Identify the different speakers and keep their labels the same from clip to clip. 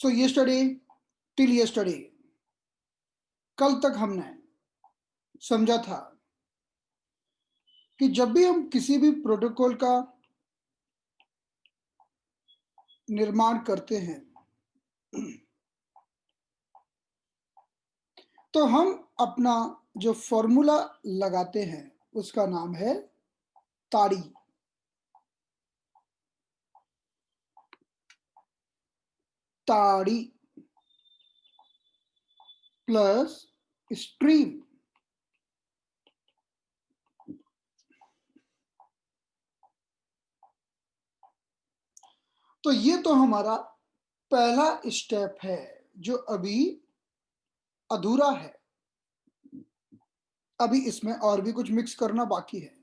Speaker 1: सो yesterday till yesterday, कल तक हमने समझा था कि जब भी हम किसी भी प्रोटोकॉल का निर्माण करते हैं तो हम अपना जो फॉर्मूला लगाते हैं उसका नाम है ताड़ी। ताड़ी प्लस स्ट्रीम। तो ये तो हमारा पहला स्टेप है जो अभी अधूरा है। अभी इसमें और भी कुछ मिक्स करना बाकी है।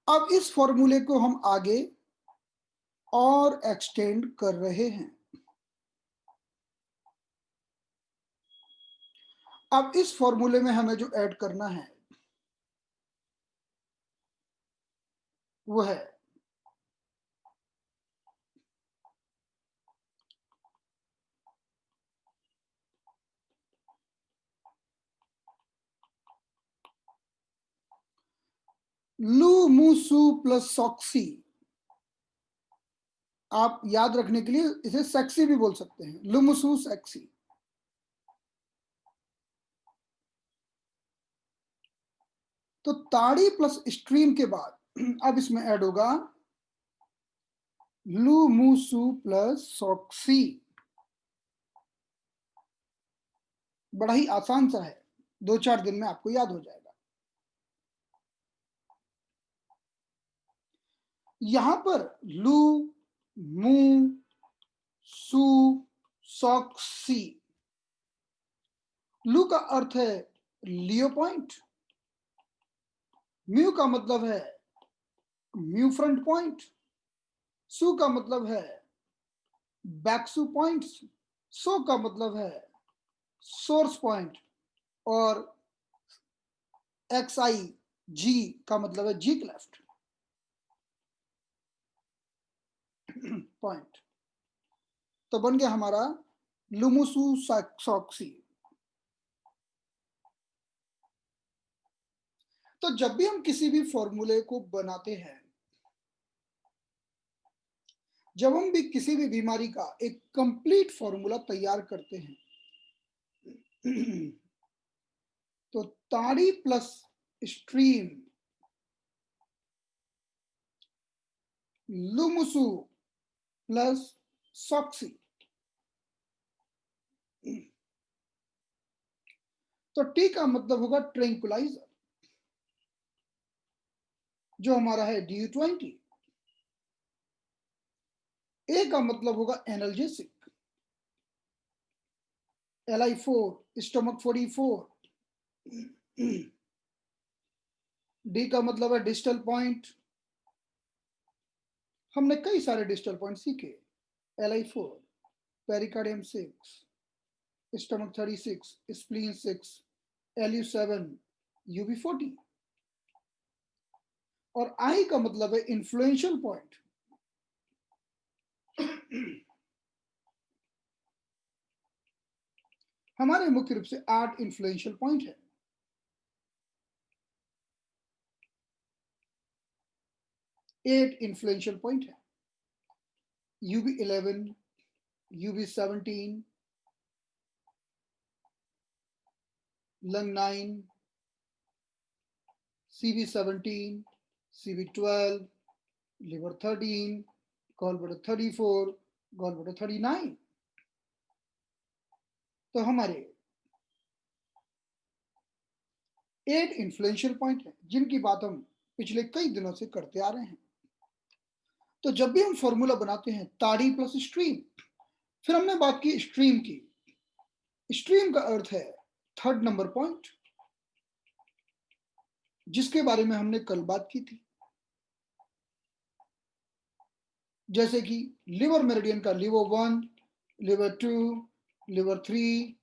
Speaker 1: अब इस फॉर्मूले को हम आगे और एक्सटेंड कर रहे हैं। अब इस फॉर्मूले में हमें जो ऐड करना है वो है लूमूसू प्लस सॉक्सी। आप याद रखने के लिए इसे सेक्सी भी बोल सकते हैं, लुमसू सेक्सी। तो ताड़ी प्लस स्ट्रीम के बाद अब इसमें ऐड होगा लुमूसू प्लस सॉक्सी। बड़ा ही आसान सा है, 2-4 दिन में आपको याद हो जाएगा। यहां पर लू मू सू सॉक्सी। लू का अर्थ है लियो पॉइंट, म्यू का मतलब है म्यू फ्रंट पॉइंट, सू का मतलब है बैकसू पॉइंट, सो का मतलब है सोर्स पॉइंट, और एक्स आई जी का मतलब है जी क्लेफ्ट पॉइंट। तो बन गया हमारा लुमुसू सॉक्सी। तो जब भी हम किसी भी फॉर्मूले को बनाते हैं, जब हम भी किसी भी बीमारी का एक कंप्लीट फॉर्मूला तैयार करते हैं तो ताड़ी प्लस स्ट्रीम लुमुसू प्लस सॉक्सी। तो टी का मतलब होगा ट्रैंक्विलाइजर, जो हमारा है DU20। ए का मतलब होगा एनाल्जेसिक, LI4 स्टोमक 44। डी का मतलब है डिस्टल पॉइंट। हमने कई सारे डिस्टल पॉइंट सीखे, LI4, pericardium 6, stomach 36, spleen 6, LU7, UB40। और आई का मतलब है इन्फ्लुएंशियल पॉइंट। हमारे मुख्य रूप से 8 इन्फ्लुएंशियल पॉइंट है। एट इन्फ्लुएंशियल पॉइंट है, UB11, UB17, lung 9, CB17, CB12, liver 13, gallbladder 34, gallbladder 39। तो हमारे 8 इन्फ्लुएंशियल पॉइंट है जिनकी बात हम पिछले कई दिनों से करते आ रहे हैं। तो जब भी हम फॉर्मूला बनाते हैं ताड़ी प्लस स्ट्रीम, फिर हमने बात की स्ट्रीम की। स्ट्रीम का अर्थ है थर्ड नंबर पॉइंट, जिसके बारे में हमने कल बात की थी। जैसे कि लिवर मेरिडियन का लिवर 1, लिवर 2, लिवर 3,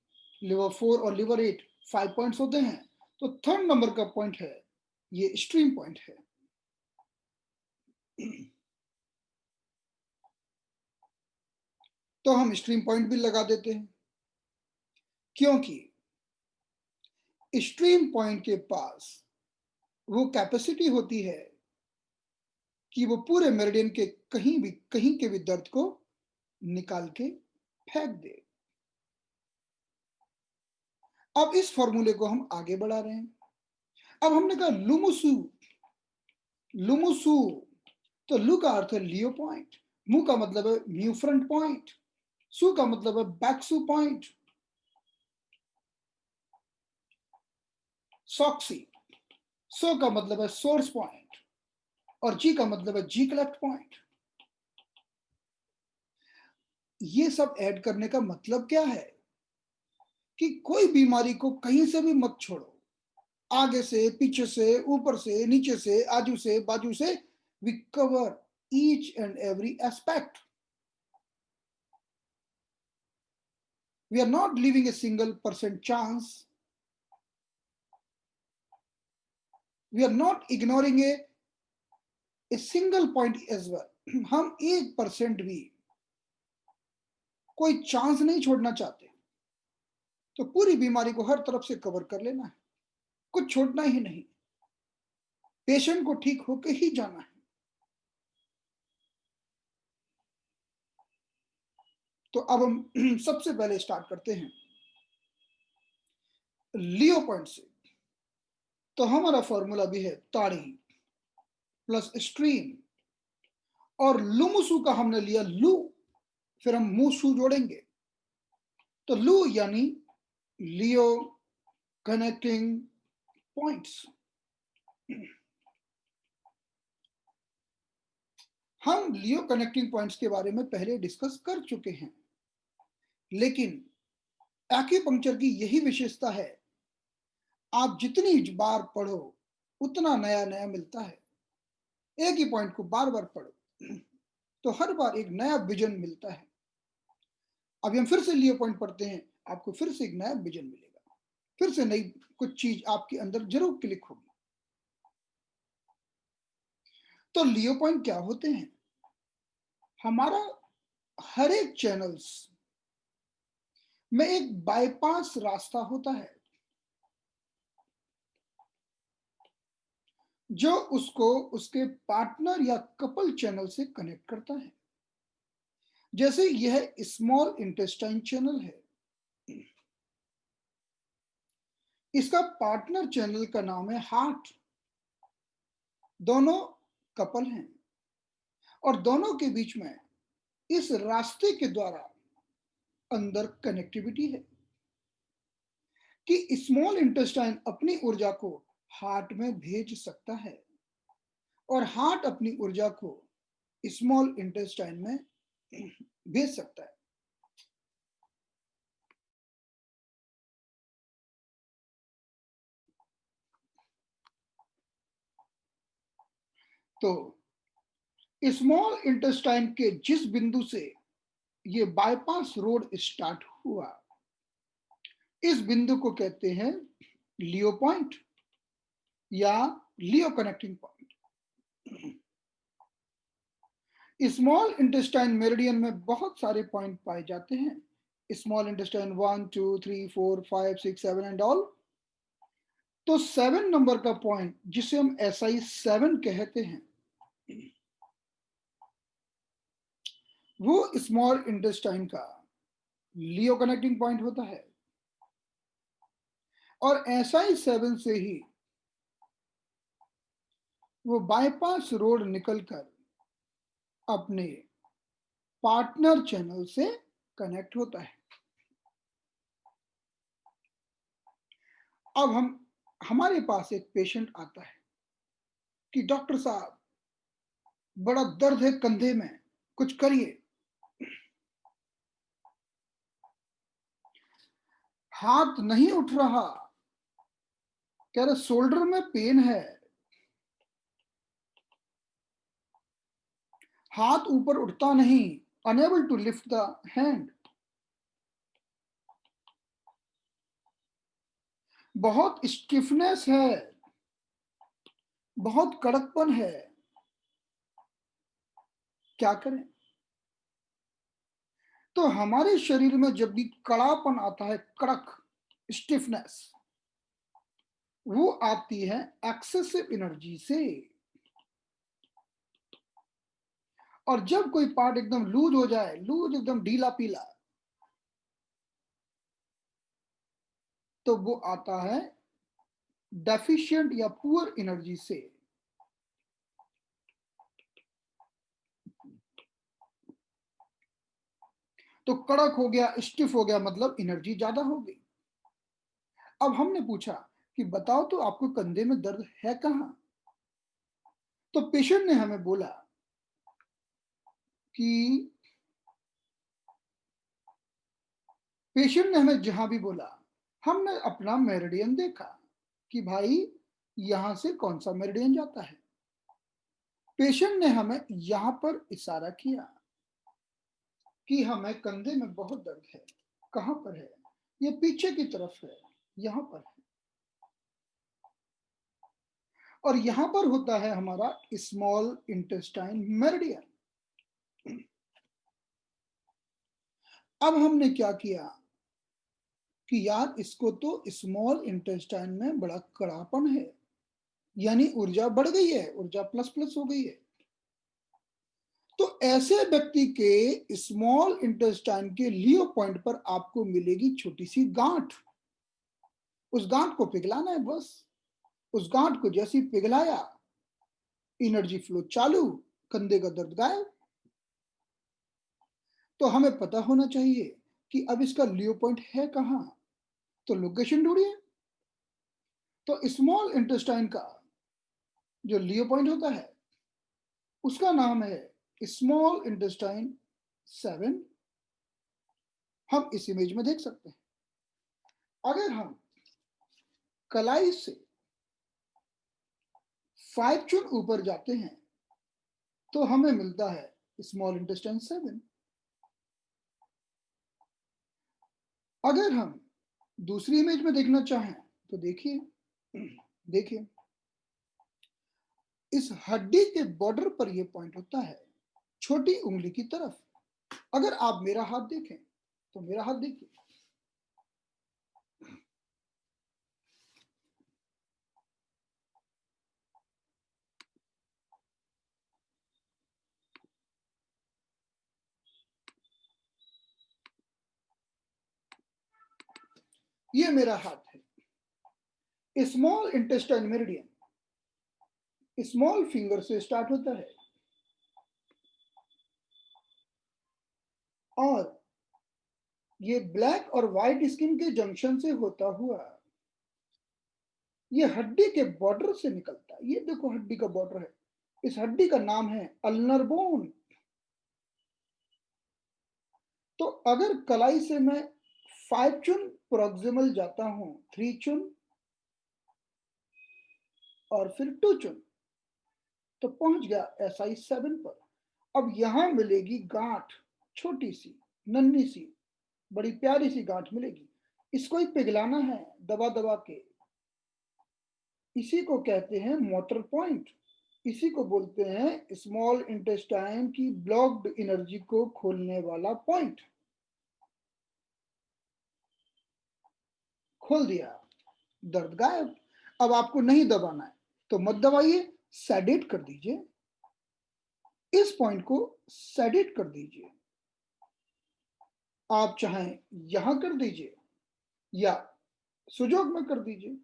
Speaker 1: लिवर 4 और लिवर 8 5 पॉइंट्स होते हैं। तो थर्ड नंबर का पॉइंट है ये स्ट्रीम पॉइंट है। तो हम स्ट्रीम पॉइंट भी लगा देते हैं, क्योंकि स्ट्रीम पॉइंट के पास वो कैपेसिटी होती है कि वो पूरे मेरिडियन के कहीं के भी दर्द को निकाल के फेंक दे। अब इस फॉर्मूले को हम आगे बढ़ा रहे हैं। अब हमने कहा लुमुसु, लुमुसु, तो लू का अर्थ है लियो पॉइंट, मु का मतलब है म्यू फ्रंट पॉइंट, सु का मतलब है बैक्सू पॉइंट, सॉक्सी, सो का मतलब है सोर्स पॉइंट, और जी का मतलब है जी कलेक्ट पॉइंट। ये सब ऐड करने का मतलब क्या है कि कोई बीमारी को कहीं से भी मत छोड़ो, आगे से, पीछे से, ऊपर से, नीचे से, आजू से, बाजू से, we cover each and every aspect. We are not leaving a single percent chance. We are not ignoring a single point as well. हम 1% भी कोई चांस नहीं छोड़ना चाहते, तो पूरी बीमारी को हर तरफ से कवर कर लेना है, कुछ छोड़ना ही नहीं, पेशेंट को ठीक होके ही जाना है। तो अब हम सबसे पहले स्टार्ट करते हैं लियो पॉइंट से। तो हमारा फॉर्मूला भी है ताड़ी प्लस स्ट्रीम, और लुमुसु का हमने लिया लू, फिर हम मुसु जोड़ेंगे, तो लू यानी लियो कनेक्टिंग पॉइंट्स। हम लियो कनेक्टिंग पॉइंट्स के बारे में पहले डिस्कस कर चुके हैं, लेकिन एक्यूपंक्चर की यही विशेषता है, आप जितनी बार पढ़ो उतना नया नया मिलता है। एक ही पॉइंट को बार बार पढ़ो तो हर बार एक नया विजन मिलता है। अभी हम फिर से लियो पॉइंट पढ़ते हैं, आपको फिर से एक नया विजन मिलेगा, फिर से नई कुछ चीज आपके अंदर जरूर क्लिक होगी। तो लियो पॉइंट क्या होते हैं? हमारा हर एक चैनल्स में एक बाईपास रास्ता होता है जो उसको उसके पार्टनर या कपल चैनल से कनेक्ट करता है। जैसे यह स्मॉल इंटेस्टाइन चैनल है, इसका पार्टनर चैनल का नाम है हार्ट। दोनों कपल हैं और दोनों के बीच में इस रास्ते के द्वारा अंदर कनेक्टिविटी है कि स्मॉल इंटेस्टाइन अपनी ऊर्जा को हार्ट में भेज सकता है और हार्ट अपनी ऊर्जा को स्मॉल इंटेस्टाइन में भेज सकता है। तो स्मॉल इंटेस्टाइन के जिस बिंदु से ये बाईपास रोड स्टार्ट हुआ, इस बिंदु को कहते हैं लियो पॉइंट या luo connecting point. Small intestine meridian में बहुत सारे पॉइंट पाए जाते हैं, स्मॉल इंटेस्टाइन 1 2 3 4 5 6 7 एंड ऑल। तो 7 नंबर का पॉइंट जिसे हम SI7 कहते हैं, वो स्मॉल इंटेस्टाइन का लियो कनेक्टिंग पॉइंट होता है और SI7 से ही वो बाईपास रोड निकलकर अपने पार्टनर चैनल से कनेक्ट होता है। अब हमारे पास एक पेशेंट आता है कि डॉक्टर साहब बड़ा दर्द है कंधे में, कुछ करिए। हाथ नहीं उठ रहा, कह रहे शोल्डर में पेन है, हाथ ऊपर उठता नहीं, unable to lift the hand, बहुत स्टिफनेस है, बहुत कड़कपन है, क्या करें? तो हमारे शरीर में जब भी कड़ापन आता है, कड़क, स्टिफनेस, वो आती है एक्सेसिव एनर्जी से। और जब कोई पार्ट एकदम लूज हो जाए, लूज एकदम ढीला पीला, तो वो आता है डेफिशिएंट या पुअर एनर्जी से। तो कड़क हो गया, स्टिफ हो गया, मतलब एनर्जी ज्यादा हो गई। अब हमने पूछा कि बताओ तो आपको कंधे में दर्द है कहां? तो पेशेंट ने हमें बोला कि पेशेंट ने हमें जहां भी बोला, हमने अपना मेरिडियन देखा कि भाई यहां से कौन सा मेरिडियन जाता है। पेशेंट ने हमें यहां पर इशारा किया कि हमें कंधे में बहुत दर्द है। कहां पर है? ये पीछे की तरफ है, यहां पर है। और यहां पर होता है हमारा स्मॉल इंटेस्टाइन मेरिडियन। अब हमने क्या किया कि यार इसको तो स्मॉल इंटेस्टाइन में बड़ा कड़ापन है, यानी ऊर्जा बढ़ गई है, ऊर्जा प्लस प्लस हो गई है। तो ऐसे व्यक्ति के स्मॉल इंटेस्टाइन के लियो पॉइंट पर आपको मिलेगी छोटी सी गांठ। उस गांठ को पिघलाना है बस। उस गांठ को जैसे ही पिघलाया, एनर्जी फ्लो चालू, कंधे का दर्द गायब। तो हमें पता होना चाहिए कि अब इसका लियो पॉइंट है कहां, तो लोकेशन ढूंढिए। तो स्मॉल इंटेस्टाइन का जो लियो पॉइंट होता है, उसका नाम है स्मॉल इंटेस्टाइन 7। हम इस इमेज में देख सकते हैं। अगर हम कलाई से 5 चुन ऊपर जाते हैं तो हमें मिलता है स्मॉल इंटेस्टाइन 7। अगर हम दूसरी इमेज में देखना चाहें तो देखिए, देखिए इस हड्डी के बॉर्डर पर यह पॉइंट होता है, छोटी उंगली की तरफ। अगर आप मेरा हाथ देखें तो मेरा हाथ देखिए, ये मेरा हाथ है। Small intestine meridian small finger से स्टार्ट होता है और ये ब्लैक और व्हाइट स्किन के जंक्शन से होता हुआ ये हड्डी के बॉर्डर से निकलता है। ये देखो हड्डी का बॉर्डर है। इस हड्डी का नाम है अल्नर बोन। तो अगर कलाई से मैं 5 चुन प्रोक्सिमल जाता हूं, 3 चुन और फिर 2 चुन, तो पहुंच गया SI 7 पर। अब यहां मिलेगी गांठ, छोटी सी, नन्ही सी, बड़ी प्यारी सी गांठ मिलेगी। इसको ही पिघलाना है दबा दबा के। इसी को कहते हैं मोटर पॉइंट। इसी को बोलते हैं स्मॉल इंटेस्टाइन की ब्लॉक्ड एनर्जी को खोलने वाला पॉइंट। खोल दिया, दर्द गायब। अब आपको नहीं दबाना है तो मत दबाइए, सेडेट कर दीजिए। इस पॉइंट को सेडेट कर दीजिए। आप चाहें यहां कर दीजिए या सुजोग में कर दीजिए।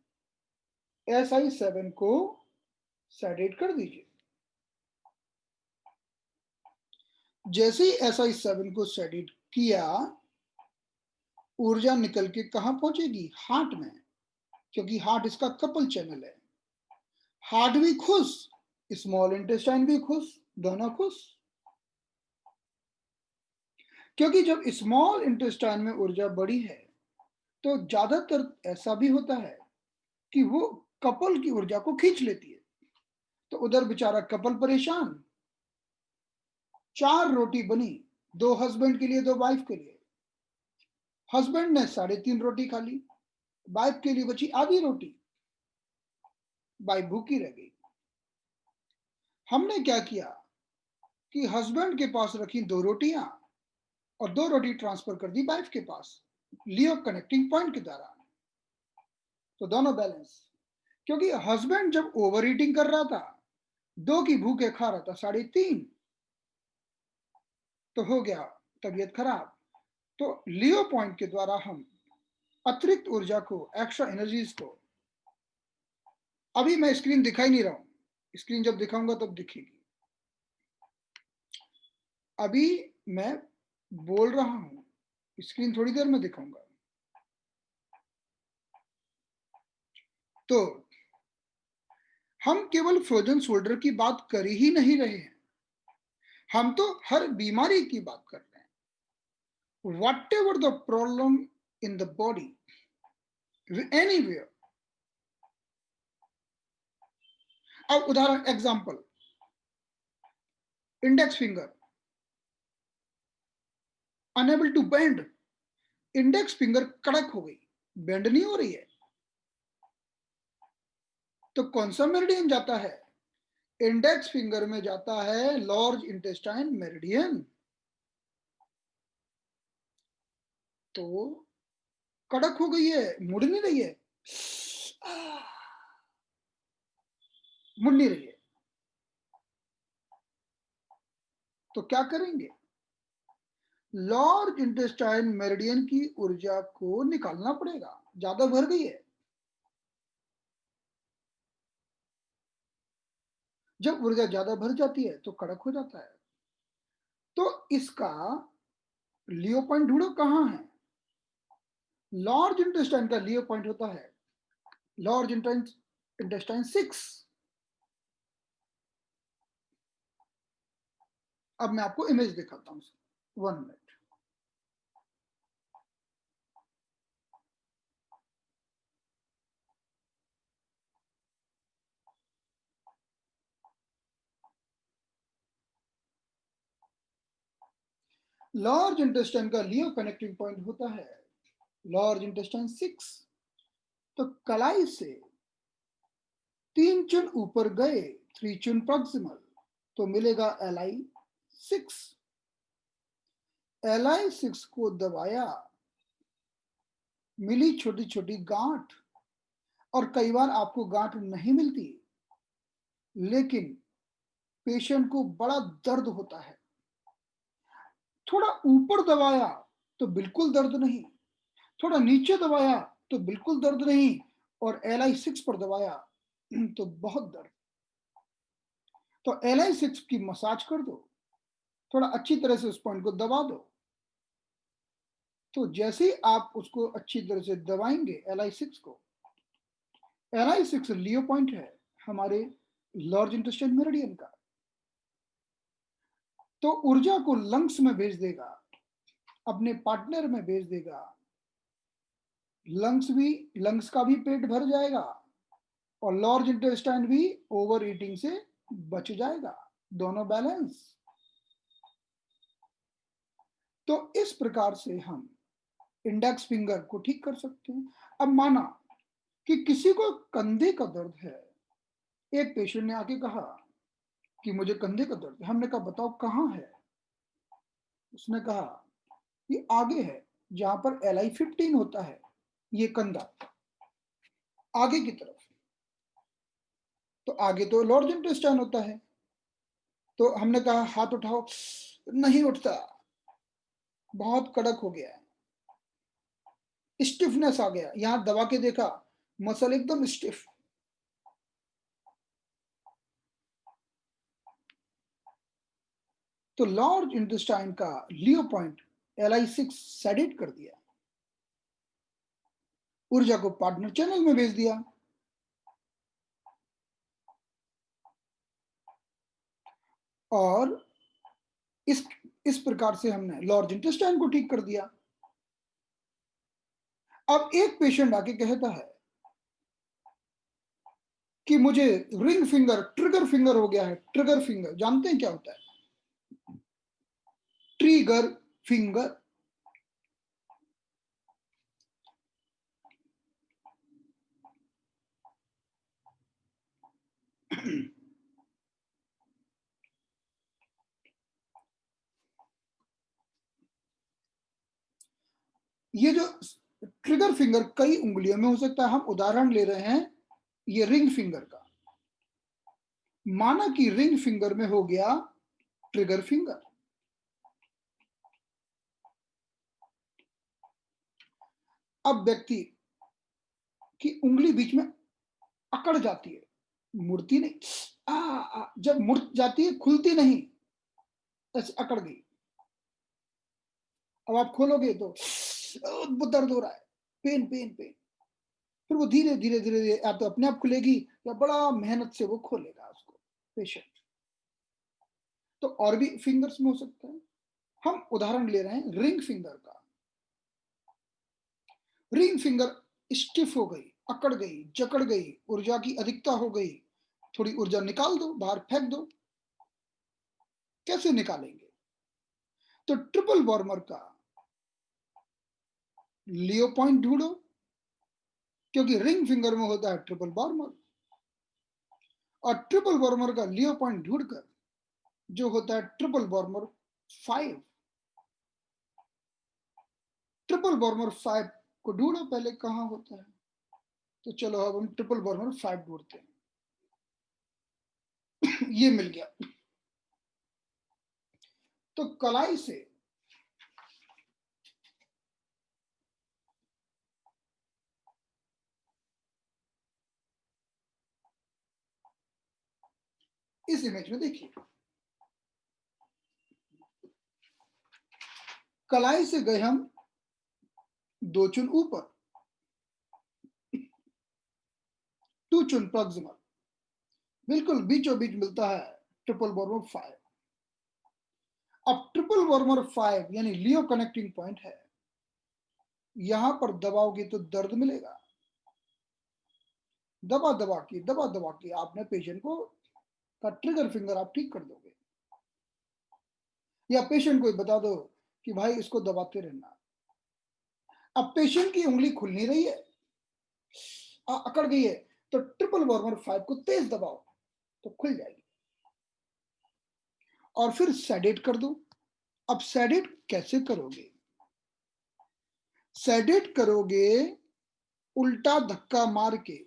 Speaker 1: SI 7 को सेडेट कर दीजिए। जैसे ही SI 7 को सेडेट किया, ऊर्जा निकल के कहां पहुंचेगी? हार्ट में, क्योंकि हार्ट इसका कपल चैनल है। हार्ट भी खुश, स्मॉल इंटेस्टाइन भी खुश, दोनों खुश। क्योंकि जब स्मॉल इंटेस्टाइन में ऊर्जा बढ़ी है तो ज्यादातर ऐसा भी होता है कि वो कपल की ऊर्जा को खींच लेती है। तो उधर बेचारा कपल परेशान। 4 रोटी बनी, 2 हस्बैंड के लिए, 2 वाइफ के लिए। हस्बैंड ने 3.5 रोटी खा ली, वाइफ के लिए बची आधी रोटी, वाइफ भूखी रह गई। हमने क्या किया कि हस्बैंड के पास रखी 2 रोटियां और 2 रोटी ट्रांसफर कर दी वाइफ के पास लियो कनेक्टिंग पॉइंट के द्वारा। तो दोनों बैलेंस, क्योंकि हस्बैंड जब ओवर ईटिंग कर रहा था, 2 की भूखे खा रहा था 3.5, तो हो गया तबीयत खराब। तो लियो पॉइंट के द्वारा हम अतिरिक्त ऊर्जा को, एक्स्ट्रा एनर्जीज को, अभी मैं स्क्रीन दिखाई नहीं रहा हूं, स्क्रीन जब दिखाऊंगा तब दिखेगी। अभी मैं बोल रहा हूं, स्क्रीन थोड़ी देर में दिखाऊंगा। तो हम केवल फ्रोजन शोल्डर की बात कर ही नहीं रहे हैं, हम तो हर बीमारी की बात कर रहे हैं। Whatever the problem in the body, anywhere. अब उदाहरण, example, index finger unable to bend, index finger कड़क हो गई, बेंड नहीं हो रही है। तो कौन सा मेरिडियन जाता है? इंडेक्स फिंगर में जाता है लार्ज इंटेस्टाइन मेरिडियन। तो कड़क हो गई है, मुड़ नहीं रही है, मुड़ नहीं रही है, तो क्या करेंगे? लार्ज इंटेस्टाइन मेरिडियन की ऊर्जा को निकालना पड़ेगा, ज्यादा भर गई है। जब ऊर्जा ज्यादा भर जाती है तो कड़क हो जाता है। तो इसका लियो पॉइंट ढूंढो कहां है। लार्ज इंटेस्टाइन का लियो पॉइंट होता है लार्ज इंटेस्टाइन 6। अब मैं आपको इमेज दिखाता हूं, 1 मिनट। लार्ज इंटेस्टाइन का लियो कनेक्टिंग पॉइंट होता है लार्ज इंटेस्टाइन 6। तो कलाई से 3 चुन ऊपर गए, 3 चुन प्रॉक्सिमल, तो मिलेगा Li6। Li6 को दबाया, मिली छोटी छोटी गांठ। और कई बार आपको गांठ नहीं मिलती, लेकिन पेशेंट को बड़ा दर्द होता है। थोड़ा ऊपर दबाया तो बिल्कुल दर्द नहीं, थोड़ा नीचे दबाया तो बिल्कुल दर्द नहीं, और Li6 पर दबाया तो बहुत दर्द। तो Li6 की मसाज कर दो, थोड़ा अच्छी तरह से उस पॉइंट को दबा दो। तो जैसे ही आप उसको अच्छी तरह से दबाएंगे Li6 को, Li6 लियो पॉइंट है हमारे लार्ज इंटेस्टाइन मेरिडियन का, तो ऊर्जा को लंग्स में भेज देगा, अपने पार्टनर में भेज देगा। लंग्स का भी पेट भर जाएगा, और लार्ज इंटेस्टाइन भी ओवर ईटिंग से बच जाएगा, दोनों बैलेंस। तो इस प्रकार से हम इंडेक्स फिंगर को ठीक कर सकते हैं। अब माना कि किसी को कंधे का दर्द है, एक पेशेंट ने आके कहा कि मुझे कंधे का दर्द है। हमने कहा बताओ कहाँ है। उसने कहा ये आगे है, जहां पर Li15 होता है, ये कंधा आगे की तरफ। तो आगे तो लार्ज इंटेस्टाइन होता है। तो हमने कहा हाथ उठाओ, नहीं उठता, बहुत कड़क हो गया है, स्टिफनेस आ गया। यहां दबा के देखा, मसल एकदम स्टिफ। तो लार्ज इंटेस्टाइन का लियो पॉइंट Li6 सेडेट कर दिया, ऊर्जा को पार्टनर चैनल में भेज दिया। और इस प्रकार से हमने लार्ज इंटेस्टाइन को ठीक कर दिया। अब एक पेशेंट आके कहता है कि मुझे रिंग फिंगर, ट्रिगर फिंगर हो गया है। ट्रिगर फिंगर जानते हैं क्या होता है? Trigger finger. ये जो ट्रिगर फिंगर कई उंगलियों में हो सकता है। हम उदाहरण ले रहे हैं ये रिंग फिंगर का। माना कि रिंग फिंगर में हो गया ट्रिगर फिंगर। अब व्यक्ति की उंगली बीच में अकड़ जाती है, मुड़ती नहीं। जब मुड़ जाती है खुलती नहीं, ऐसे अकड़ गई। अब आप खोलोगे तो दर्द हो रहा है, पेन पेन पेन। फिर वो धीरे धीरे धीरे धीरे या तो अपने आप खुलेगी या बड़ा मेहनत से वो खोलेगा उसको पेशेंट। तो और भी फिंगर्स में हो सकता है। हम उदाहरण ले रहे हैं रिंग फिंगर का। रिंग फिंगर स्टिफ हो गई, अकड़ गई, जकड़ गई, ऊर्जा की अधिकता हो गई, थोड़ी ऊर्जा निकाल दो, बाहर फेंक दो। कैसे निकालेंगे? तो ट्रिपल वार्मर का लियो पॉइंट ढूंढो, क्योंकि रिंग फिंगर में होता है ट्रिपल वार्मर। और ट्रिपल वार्मर का लियो पॉइंट ढूंढकर जो होता है ट्रिपल वार्मर 5। ट्रिपल वार्मर 5 को ढूंढो पहले कहां होता है। तो चलो अब हम ट्रिपल वार्मर 5 ढूंढते हैं। ये मिल गया। तो कलाई से इस इमेज में देखिए, कलाई से गए हम 2 चुन ऊपर, 2 चुन प्रॉक्सिमल, बिल्कुल बीचों बीच मिलता है ट्रिपल वार्मर 5। अब ट्रिपल वार्मर 5 यानी लियो कनेक्टिंग पॉइंट है, यहां पर दबाओगे तो दर्द मिलेगा। दबा दबा के आपने पेशेंट को का ट्रिगर फिंगर आप ठीक कर दोगे। या पेशेंट को बता दो कि भाई इसको दबाते रहना। अब पेशेंट की उंगली खुल नहीं रही है, अकड़ गई है, तो ट्रिपल वार्मर 5 को तेज दबाओ तो खुल जाएगी। और फिर सेडेट कर दो। अब सेडेट कैसे करोगे? सेडेट करोगे उल्टा धक्का मार के।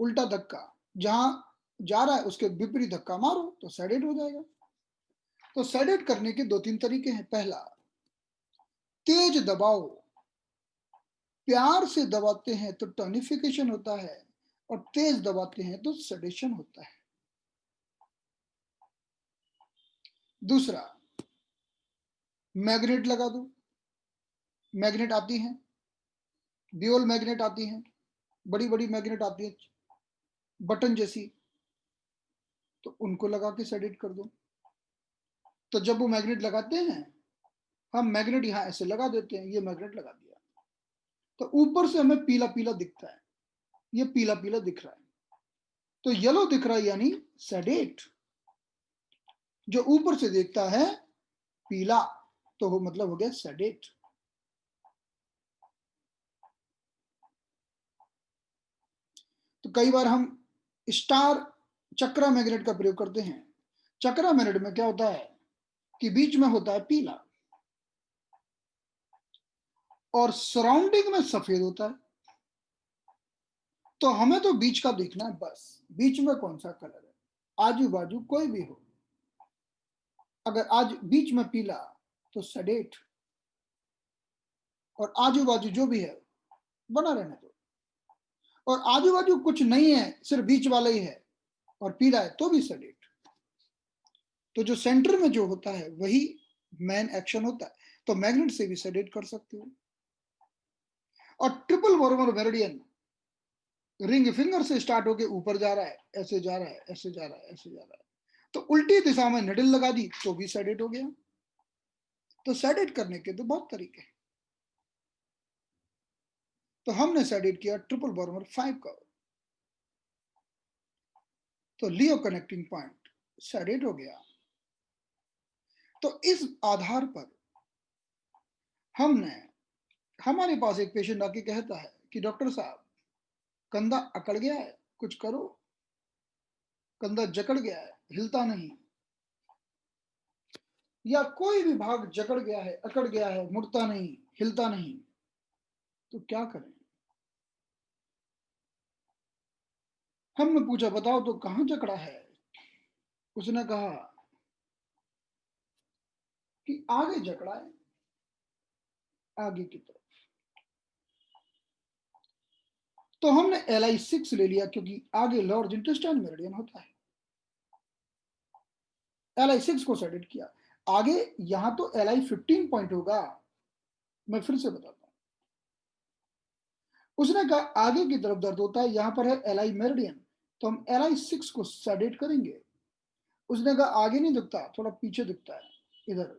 Speaker 1: उल्टा धक्का, जहां जा रहा है उसके विपरीत धक्का मारो तो सेडेट हो जाएगा। तो सेडेट करने के 2-3 तरीके हैं। पहला, तेज दबाओ। प्यार से दबाते हैं तो टोनिफिकेशन होता है, और तेज दबाते हैं तो सेडेशन होता है। दूसरा, मैग्नेट लगा दो। मैग्नेट आती हैं, ड्यूल मैग्नेट आती हैं, बड़ी बड़ी मैग्नेट आती है बटन जैसी, तो उनको लगा के सेडेट कर दो। तो जब वो मैग्नेट लगाते हैं, हम मैग्नेट यहां ऐसे लगा देते हैं, ये मैग्नेट लगा दिया, तो ऊपर से हमें पीला पीला दिखता है। ये पीला पीला दिख रहा है, तो येलो दिख रहा है यानी सेडेट। जो ऊपर से देखता है पीला, तो वो मतलब हो गया सेडेट। तो कई बार हम स्टार चक्रा मैग्नेट का प्रयोग करते हैं। चक्रा मैग्नेट में क्या होता है कि बीच में होता है पीला और सराउंडिंग में सफेद होता है। तो हमें तो बीच का देखना है, बस बीच में कौन सा कलर है। आजू बाजू कोई भी हो, अगर आज बीच में पीला तो सेडेट, और आजू बाजू जो भी है बना रहने दो। और आजू बाजू कुछ नहीं है, सिर्फ बीच वाला ही है और पीला है, तो भी सेडेट। तो जो सेंटर में जो होता है वही मेन एक्शन होता है। तो मैग्नेट से भी सेडेट कर सकते हो। और triple warmer meridian ring finger से स्टार्ट होके ऊपर जा रहा है, ऐसे जा रहा है, ऐसे जा रहा है, ऐसे जा रहा है, तो उल्टी दिशा में निडल लगा दी तो भी सेडेट हो गया। तो सेडेट करने के तो बहुत तरीके हैं। तो हमने सेडेट किया ट्रिपल वार्मर 5 का, तो लियो कनेक्टिंग पॉइंट सेडेट हो गया। तो इस आधार पर हमने, हमारे पास एक पेशेंट आके कहता है कि डॉक्टर साहब कंधा अकड़ गया है, कुछ करो। कंधा जकड़ गया है, हिलता नहीं, या कोई भी भाग जकड़ गया है, अकड़ गया है, मुड़ता नहीं, हिलता नहीं। तो क्या करें? हमने पूछा बताओ तो कहाँ जकड़ा है? उसने कहा कि आगे जकड़ा है, आगे की तरफ। तो हमने LI6 ले लिया क्योंकि आगे लार्ज इंटेस्टाइन मेरिडियन होता है। LI6 को सेलेक्ट किया। आगे यहां तो LI15 पॉइंट होगा। मैं फिर से बताता हूं। उसने कहा आगे की तरफ दर्द होता है, यहां पर है LI मेरिडियन, तो हम LI6 को सेलेक्ट करेंगे। उसने कहा आगे नहीं दिखता, थोड़ा पीछे दिखता है इधर,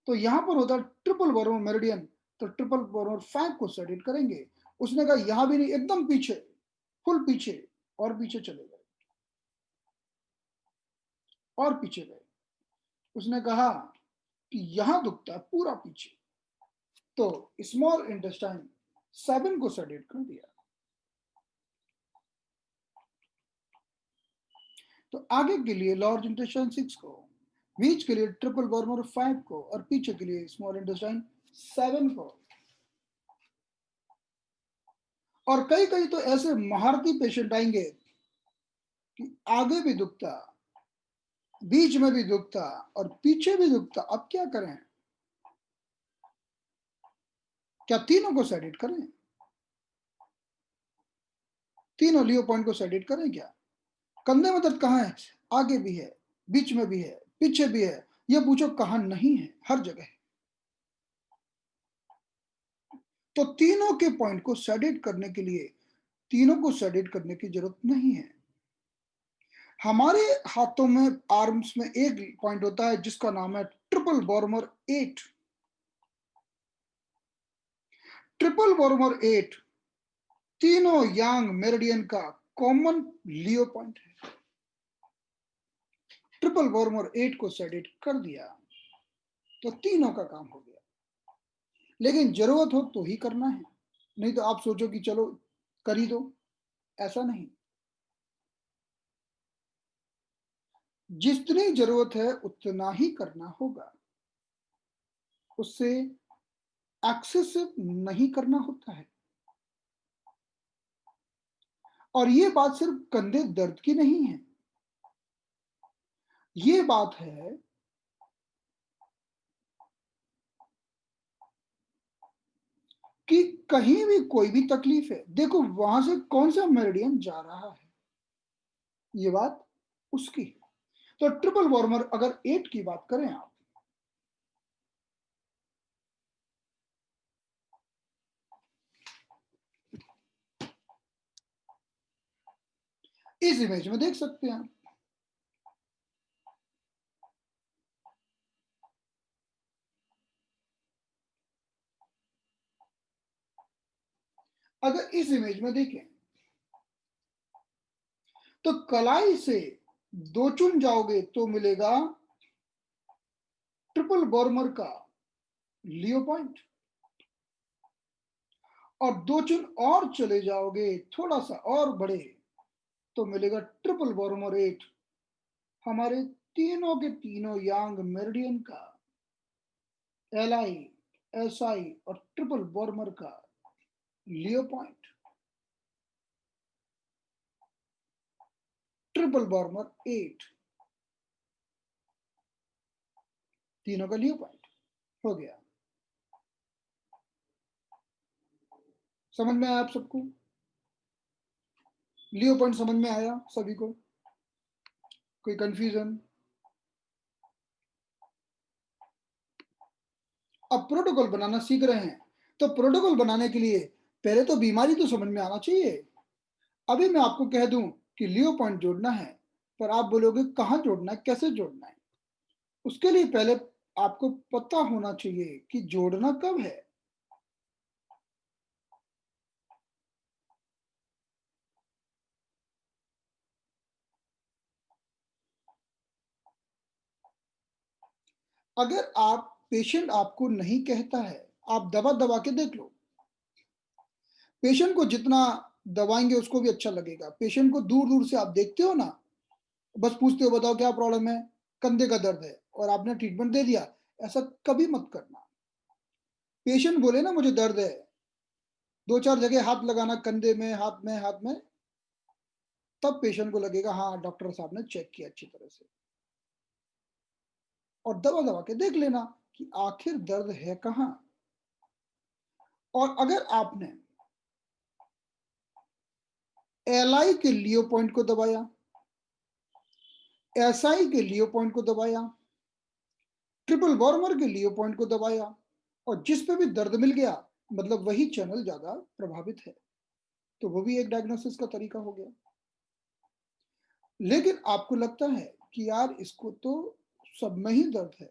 Speaker 1: तो यहां पर होता है ट्रिपल बोरो मेरिडियन, तो ट्रिपल बोरो 5 को सेलेक्ट करेंगे। उसने कहा यहां भी नहीं, एकदम पीछे, फुल पीछे, और पीछे चले गए, और पीछे गए। उसने कहा कि यहां दुखता है पूरा पीछे, तो स्मॉल इंटेस्टाइन 7 को सेलेक्ट कर दिया। तो आगे के लिए लार्ज इंटेस्टाइन 6 को, बीच के लिए ट्रिपल बर्मर 5 को, और पीछे के लिए स्मॉल इंटेस्टाइन 7 को। और कई कई तो ऐसे महारती पेशेंट आएंगे कि आगे भी दुखता, बीच में भी दुखता, और पीछे भी दुखता। अब क्या करें? क्या तीनों को सेलेक्ट करें? तीनों लियो पॉइंट को सेलेक्ट करें क्या? कंधे में दर्द कहाँ है? आगे भी है, बीच में भी है, पीछे भी है। ये पूछो कहाँ नहीं है? हर जगह है। तो तीनों के पॉइंट को सेलेक्ट करने के लिए तीनों को सेलेक्ट करने की जरूरत नहीं है। हमारे हाथों में, आर्म्स में एक पॉइंट होता है जिसका नाम है ट्रिपल बॉर्मर 8। ट्रिपल बॉर्मर 8 तीनों यांग मेरिडियन का कॉमन लियो पॉइंट है। ट्रिपल बॉर्मर 8 को सेलेक्ट कर दिया तो तीनों का काम हो गया। लेकिन जरूरत हो तो ही करना है, नहीं तो आप सोचो कि चलो कर ही दो, ऐसा नहीं। जितनी जरूरत है उतना ही करना होगा, उससे एक्सेसिव नहीं करना होता है। और ये बात सिर्फ कंधे दर्द की नहीं है, ये बात है कि कहीं भी कोई भी तकलीफ है, देखो वहां से कौन सा मेरिडियन जा रहा है, ये बात उसकी है। तो ट्रिपल वार्मर अगर 8 की बात करें आप, इस इमेज में देख सकते हैं। अगर इस इमेज में देखें तो कलाई से दो चुन जाओगे तो मिलेगा ट्रिपल बॉर्मर का लियो पॉइंट, और दो चुन और चले जाओगे थोड़ा सा और बड़े तो मिलेगा ट्रिपल बॉर्मर 8, हमारे तीनों के तीनों यांग मेरिडियन का, LI, SI और ट्रिपल बॉर्मर का लियो पॉइंट। ट्रिपल बॉर्मर 8 तीनों का लियो पॉइंट हो गया। समझ में आया आप सबको? लियो पॉइंट समझ में आया सभी को? कोई कंफ्यूजन? अब प्रोटोकॉल बनाना सीख रहे हैं, तो प्रोटोकॉल बनाने के लिए पहले तो बीमारी तो समझ में आना चाहिए। अभी मैं आपको कह दूं कि लियो पॉइंट जोड़ना है, पर आप बोलोगे कहां जोड़ना है, कैसे जोड़ना है? उसके लिए पहले आपको पता होना चाहिए कि जोड़ना कब है। अगर आप, पेशेंट आपको नहीं कहता है, आप दवा दबा के देख लो। पेशेंट को जितना दबाएंगे उसको भी अच्छा लगेगा। पेशेंट को दूर दूर से आप देखते हो ना, बस पूछते हो बताओ क्या प्रॉब्लम है, कंधे का दर्द है, और आपने ट्रीटमेंट दे दिया, ऐसा कभी मत करना। पेशेंट बोले ना मुझे दर्द है, 2-4 जगह हाथ लगाना, कंधे में, हाथ में, तब पेशेंट को लगेगा हाँ डॉक्टर साहब ने चेक किया अच्छी तरह से। और दबा दबा के देख लेना कि आखिर दर्द है कहाँ। और अगर आपने एलआई के लियो पॉइंट को दबाया, एसआई के लियो पॉइंट को दबाया, ट्रिपल वॉर्मर के लियो पॉइंट को दबाया, और जिस पे भी दर्द मिल गया मतलब वही चैनल ज्यादा प्रभावित है, तो वो भी एक डायग्नोसिस का तरीका हो गया। लेकिन आपको लगता है कि यार इसको तो सब में ही दर्द है,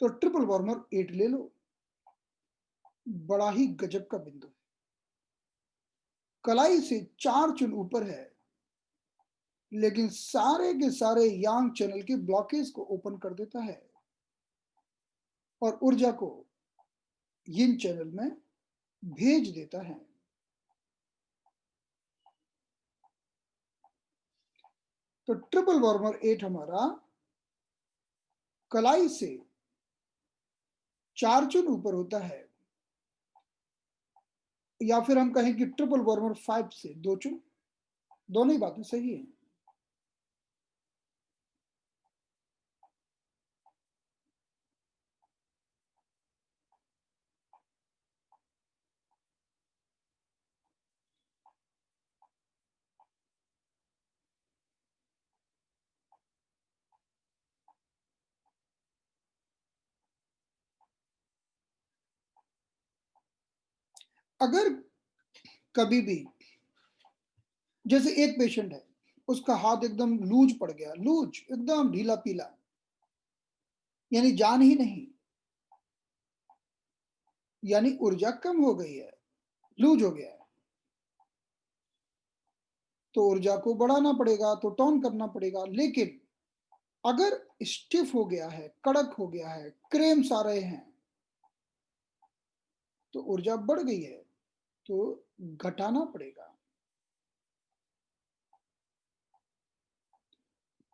Speaker 1: तो ट्रिपल वॉर्मर 8 ले लो, बड़ा ही गजब का बिंदु है। कलाई से 4 चुन ऊपर है, लेकिन सारे के सारे यांग चैनल के ब्लॉकेज को ओपन कर देता है और ऊर्जा को यिन चैनल में भेज देता है। तो ट्रिपल वॉर्मर 8 हमारा कलाई से 4 चुन ऊपर होता है, या फिर हम कहें कि ट्रिपल वॉर्मर 5 से 2 चुन, दोनों ही बातें सही है। अगर कभी भी जैसे एक पेशेंट है, उसका हाथ एकदम लूज पड़ गया, लूज एकदम ढीला पीला, यानी जान ही नहीं, यानी ऊर्जा कम हो गई है, लूज हो गया है, तो ऊर्जा को बढ़ाना पड़ेगा, तो टोन करना पड़ेगा। लेकिन अगर स्टिफ हो गया है, कड़क हो गया है, क्रेम्स आ रहे हैं, तो ऊर्जा बढ़ गई है, तो घटाना पड़ेगा।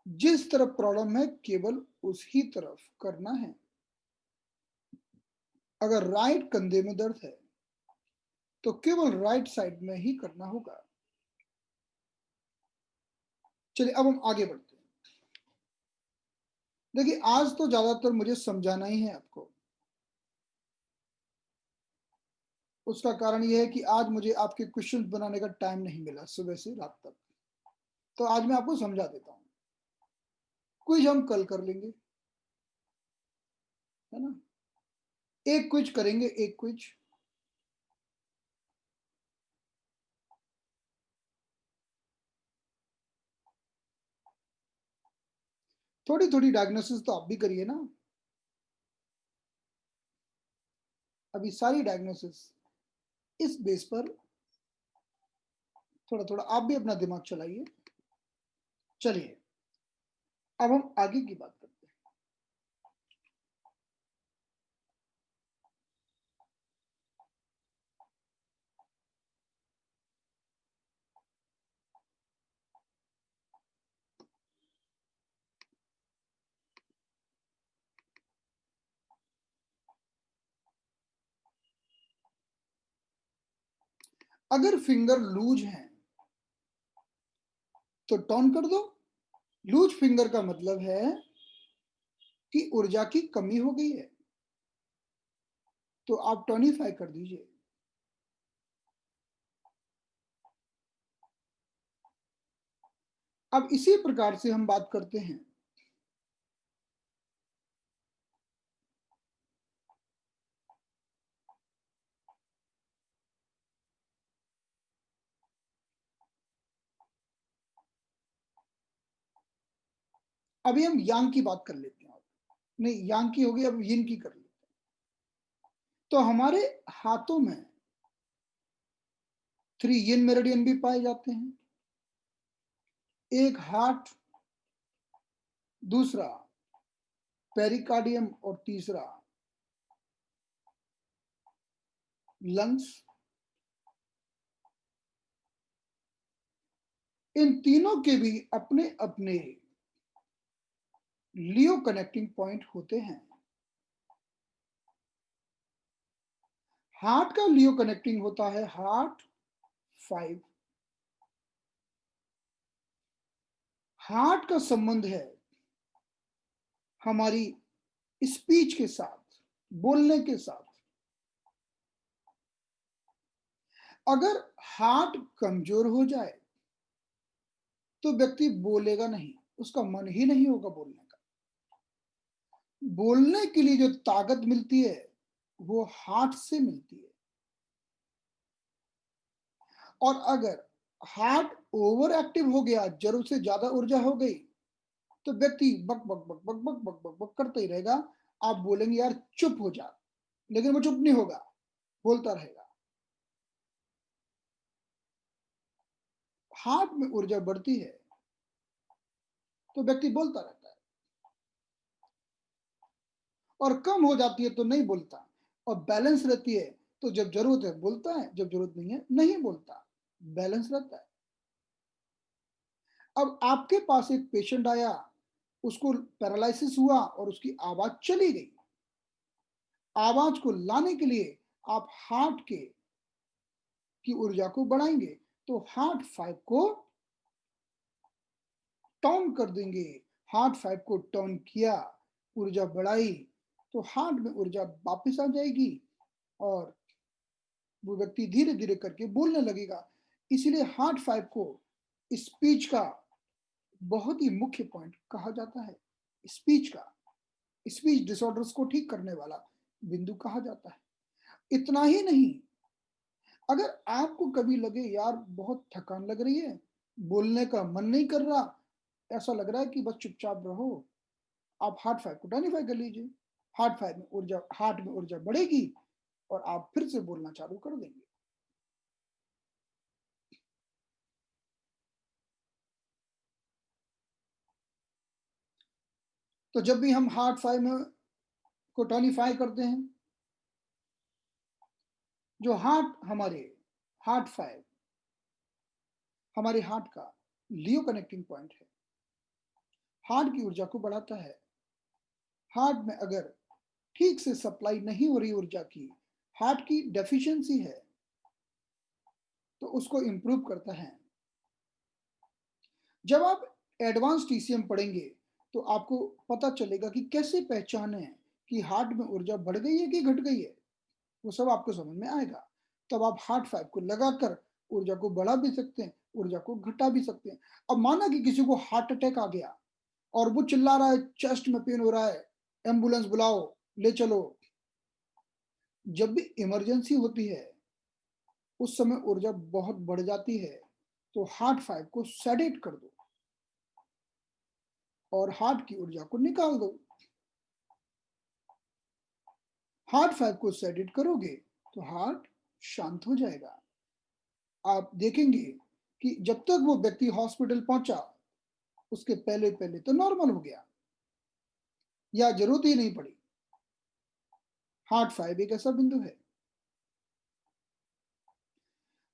Speaker 1: जिस तरफ प्रॉब्लम है केवल उसी तरफ करना है। अगर राइट कंधे में दर्द है तो केवल राइट साइड में ही करना होगा। चलिए अब हम आगे बढ़ते हैं। देखिए आज तो ज्यादातर मुझे समझाना ही है आपको। उसका कारण यह है कि आज मुझे आपके क्वेश्चन बनाने का टाइम नहीं मिला सुबह से रात तक, तो आज मैं आपको समझा देता हूं। क्विज हम कल कर लेंगे, है ना। एक क्विज करेंगे, एक क्विज। थोड़ी थोड़ी डायग्नोसिस तो आप भी करिए ना। अभी सारी डायग्नोसिस इस बेस पर थोड़ा थोड़ा आप भी अपना दिमाग चलाइए। चलिए अब हम आगे की बात करते हैं। अगर फिंगर लूज है तो टोन कर दो। लूज फिंगर का मतलब है कि ऊर्जा की कमी हो गई है, तो आप टोनिफाई कर दीजिए। अब इसी प्रकार से हम बात करते हैं अभी हम यांग की बात कर लेते हैं। नहीं यांग की होगी, अब यिन की कर लेते हैं। तो हमारे हाथों में 3 यिन मेरिडियन भी पाए जाते हैं, एक हार्ट, दूसरा पेरिकार्डियम और तीसरा लंग्स। इन तीनों के भी अपने अपने लियो कनेक्टिंग पॉइंट होते हैं। हार्ट का लियो कनेक्टिंग होता है हार्ट 5। हार्ट का संबंध है हमारी स्पीच के साथ, बोलने के साथ। अगर हार्ट कमजोर हो जाए तो व्यक्ति बोलेगा नहीं, उसका मन ही नहीं होगा बोलने का। बोलने के लिए जो ताकत मिलती है वो हार्ट से मिलती है। और अगर हार्ट ओवर एक्टिव हो गया, जरूरत से ज्यादा ऊर्जा हो गई, तो व्यक्ति बक बक बक बक बक बक बक बक करते ही रहेगा। आप बोलेंगे यार चुप हो जा, लेकिन वो चुप नहीं होगा, बोलता रहेगा। हार्ट में ऊर्जा बढ़ती है तो व्यक्ति बोलता रहता है, और कम हो जाती है तो नहीं बोलता। और बैलेंस रहती है तो जब जरूरत है बोलता है, जब जरूरत नहीं है नहीं बोलता। बैलेंस रहता है। अब आपके पास एक पेशेंट आया, उसको पैरालिसिस हुआ और उसकी आवाज चली गई। आवाज को लाने के लिए आप हार्ट के की ऊर्जा को बढ़ाएंगे, तो हार्ट 5 को टर्न कर देंगे। हार्ट 5 को टर्न किया, ऊर्जा बढ़ाई, तो हार्ट में ऊर्जा वापस आ जाएगी और वो व्यक्ति धीरे धीरे करके बोलने लगेगा। इसीलिए हार्ट 5 को स्पीच का बहुत ही मुख्य पॉइंट कहा जाता है। स्पीच का, स्पीच डिसऑर्डर्स को ठीक करने वाला बिंदु कहा जाता है। इतना ही नहीं, अगर आपको कभी लगे यार बहुत थकान लग रही है, बोलने का मन नहीं कर रहा, ऐसा लग रहा है कि बस चुपचाप रहो, आप हार्ट 5 को टॉनिफाई कर लीजिए। हार्ट में ऊर्जा बढ़ेगी और आप फिर से बोलना चालू कर देंगे। तो जब भी हम हार्ट 5 में को टॉनिफाई करते हैं, जो हार्ट 5 हमारे हार्ट का लियो कनेक्टिंग पॉइंट है, हार्ट की ऊर्जा को बढ़ाता है। हार्ट में अगर ठीक से सप्लाई नहीं हो रही ऊर्जा की, हार्ट की डेफिशिएंसी है, तो उसको इंप्रूव करता है। जब आप एडवांस टीसीएम पढ़ेंगे तो आपको पता चलेगा कि कैसे पहचाने कि हार्ट में ऊर्जा बढ़ गई है कि घट गई है। वो सब आपको समझ में आएगा। तब आप हार्ट 5 को लगाकर ऊर्जा को बढ़ा भी सकते हैं, ऊर्जा को घटा भी सकते हैं। अब माना कि किसी को हार्ट अटैक आ गया और वो चिल्ला रहा है, चेस्ट में पेन हो रहा है, एम्बुलेंस बुलाओ, ले चलो। जब भी इमरजेंसी होती है उस समय ऊर्जा बहुत बढ़ जाती है, तो हार्ट 5 को सेडेट कर दो और हार्ट की ऊर्जा को निकाल दो। हार्ट 5 को सेडेट करोगे तो हार्ट शांत हो जाएगा। आप देखेंगे कि जब तक वो व्यक्ति हॉस्पिटल पहुंचा, उसके पहले पहले तो नॉर्मल हो गया या जरूरत ही नहीं पड़ी। हार्ट 5 एक ऐसा बिंदु है।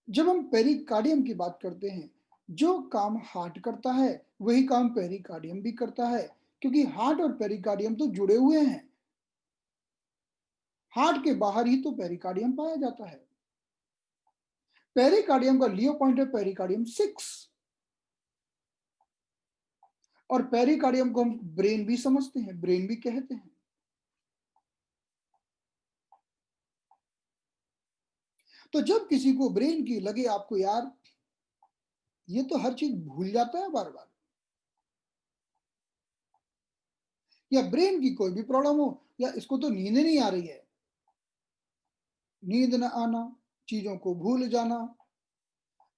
Speaker 1: जब हम पेरिकार्डियम की बात करते हैं, जो काम हार्ट करता है वही काम पेरिकार्डियम भी करता है, क्योंकि हार्ट और पेरिकार्डियम तो जुड़े हुए हैं। हार्ट के बाहर ही तो पेरिकार्डियम पाया जाता है। पेरिकार्डियम का लियो पॉइंट है पेरिकार्डियम 6। और पेरिकार्डियम को हम ब्रेन भी समझते हैं, ब्रेन भी कहते हैं। तो जब किसी को ब्रेन की लगे, आपको यार ये तो हर चीज भूल जाता है बार बार, या ब्रेन की कोई भी प्रॉब्लम हो, या इसको तो नींद नहीं आ रही है, नींद न आना, चीजों को भूल जाना,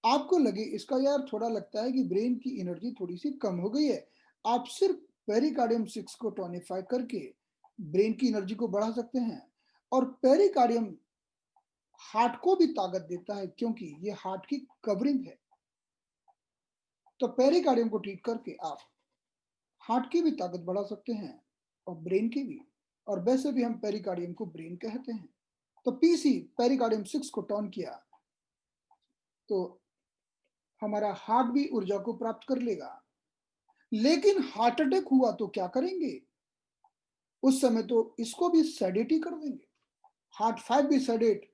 Speaker 1: आपको लगे इसका यार थोड़ा लगता है कि ब्रेन की एनर्जी थोड़ी सी कम हो गई है, आप सिर्फ पेरिकार्डियम 6 को टोनिफाई करके ब्रेन की एनर्जी को बढ़ा सकते हैं। और पेरिकार्डियम हार्ट को भी ताकत देता है, क्योंकि ये हार्ट की कवरिंग है। तो पेरिकार्डियम को ठीक करके आप हार्ट की भी ताकत बढ़ा सकते हैं और ब्रेन की भी। और वैसे भी हम पेरिकार्डियम को ब्रेन कहते हैं। तो पीसी पेरिकार्डियम 6 को टर्न किया तो हमारा हार्ट भी ऊर्जा को प्राप्त कर लेगा। लेकिन हार्ट अटैक हुआ तो क्या करेंगे? उस समय तो इसको भी सेडेट ही कर देंगे, हार्ट 5 भी सेडेट,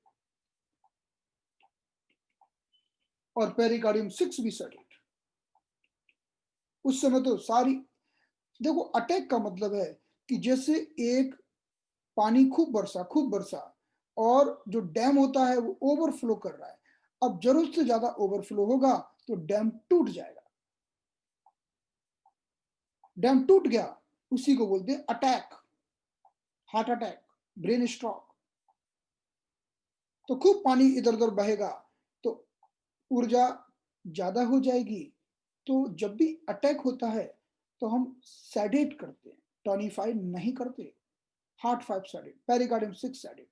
Speaker 1: और पेरिकार्डियम 6 भी सेडेट। उस समय तो सारी, देखो अटैक का मतलब है कि जैसे एक पानी खूब बरसा और जो डैम होता है वो ओवरफ्लो कर रहा है। अब जरूरत से ज्यादा ओवरफ्लो होगा तो डैम टूट जाएगा। डैम टूट गया, उसी को बोलते हैं attack, heart attack, brain stroke. तो खूब पानी इधर उधर बहेगा तो ऊर्जा ज्यादा हो जाएगी। तो जब भी अटैक होता है तो हम सेडेट करते हैं, टॉनिफाई नहीं करते। Heart 5 sedate, pericardium 6 sedate.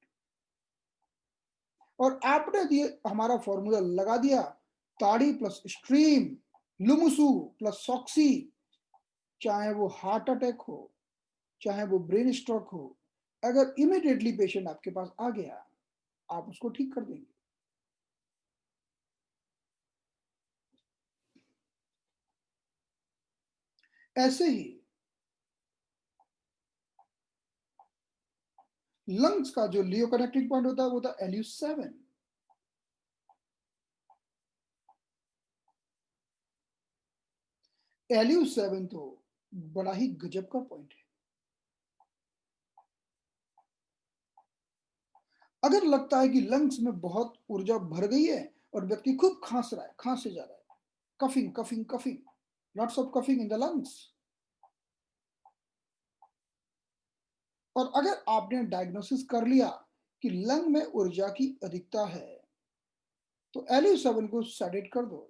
Speaker 1: और आपने दिए हमारा फॉर्मूला लगा दिया, ताड़ी प्लस स्ट्रीम, लुमुसु प्लस सॉक्सी, चाहे वो हार्ट अटैक हो, चाहे वो ब्रेन स्ट्रोक हो, अगर इमीडिएटली पेशेंट आपके पास आ गया, आप उसको ठीक कर देंगे। ऐसे ही लंग्स का जो लियो कनेक्टिंग पॉइंट होता है वो होता है LU7। LU7 तो बड़ा ही गजब का पॉइंट है। अगर लगता है कि लंग्स में बहुत ऊर्जा भर गई है और व्यक्ति खूब खांस रहा है, खांसे जा रहा है, coughing coughing coughing, lots of coughing in the lungs, और अगर आपने डायग्नोसिस कर लिया कि लंग में ऊर्जा की अधिकता है तो LU7 को सेडेट कर दो।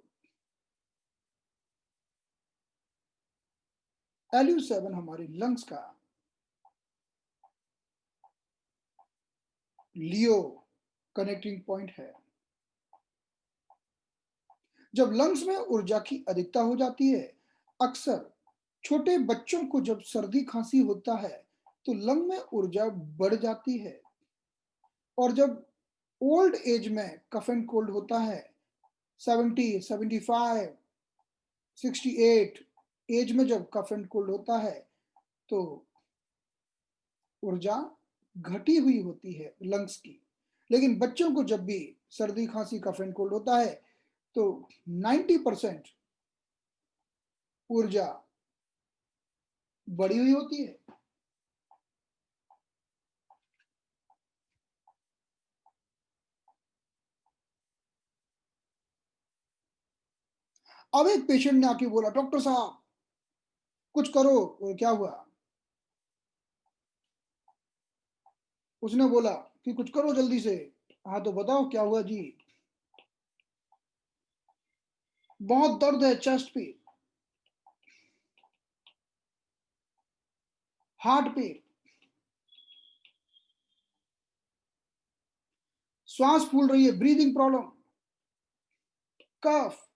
Speaker 1: LU7 हमारी लंग्स का लियो कनेक्टिंग पॉइंट है। जब लंग्स में ऊर्जा की अधिकता हो जाती है, अक्सर छोटे बच्चों को जब सर्दी खांसी होता है तो लंग में ऊर्जा बढ़ जाती है। और जब ओल्ड एज में कफ एंड कोल्ड होता है, 70, 75, 68 एज में जब कफ एंड कोल्ड होता है तो ऊर्जा घटी हुई होती है लंग्स की। लेकिन बच्चों को जब भी सर्दी खांसी कफ एंड कोल्ड होता है तो 90% ऊर्जा बढ़ी हुई होती है। अब एक पेशेंट ने आके बोला, डॉक्टर साहब कुछ करो। क्या हुआ? उसने बोला कि कुछ करो जल्दी से। हाँ तो बताओ क्या हुआ जी? बहुत दर्द है चेस्ट पे, हार्ट पे, श्वास फूल रही है, ब्रीदिंग प्रॉब्लम, कफ।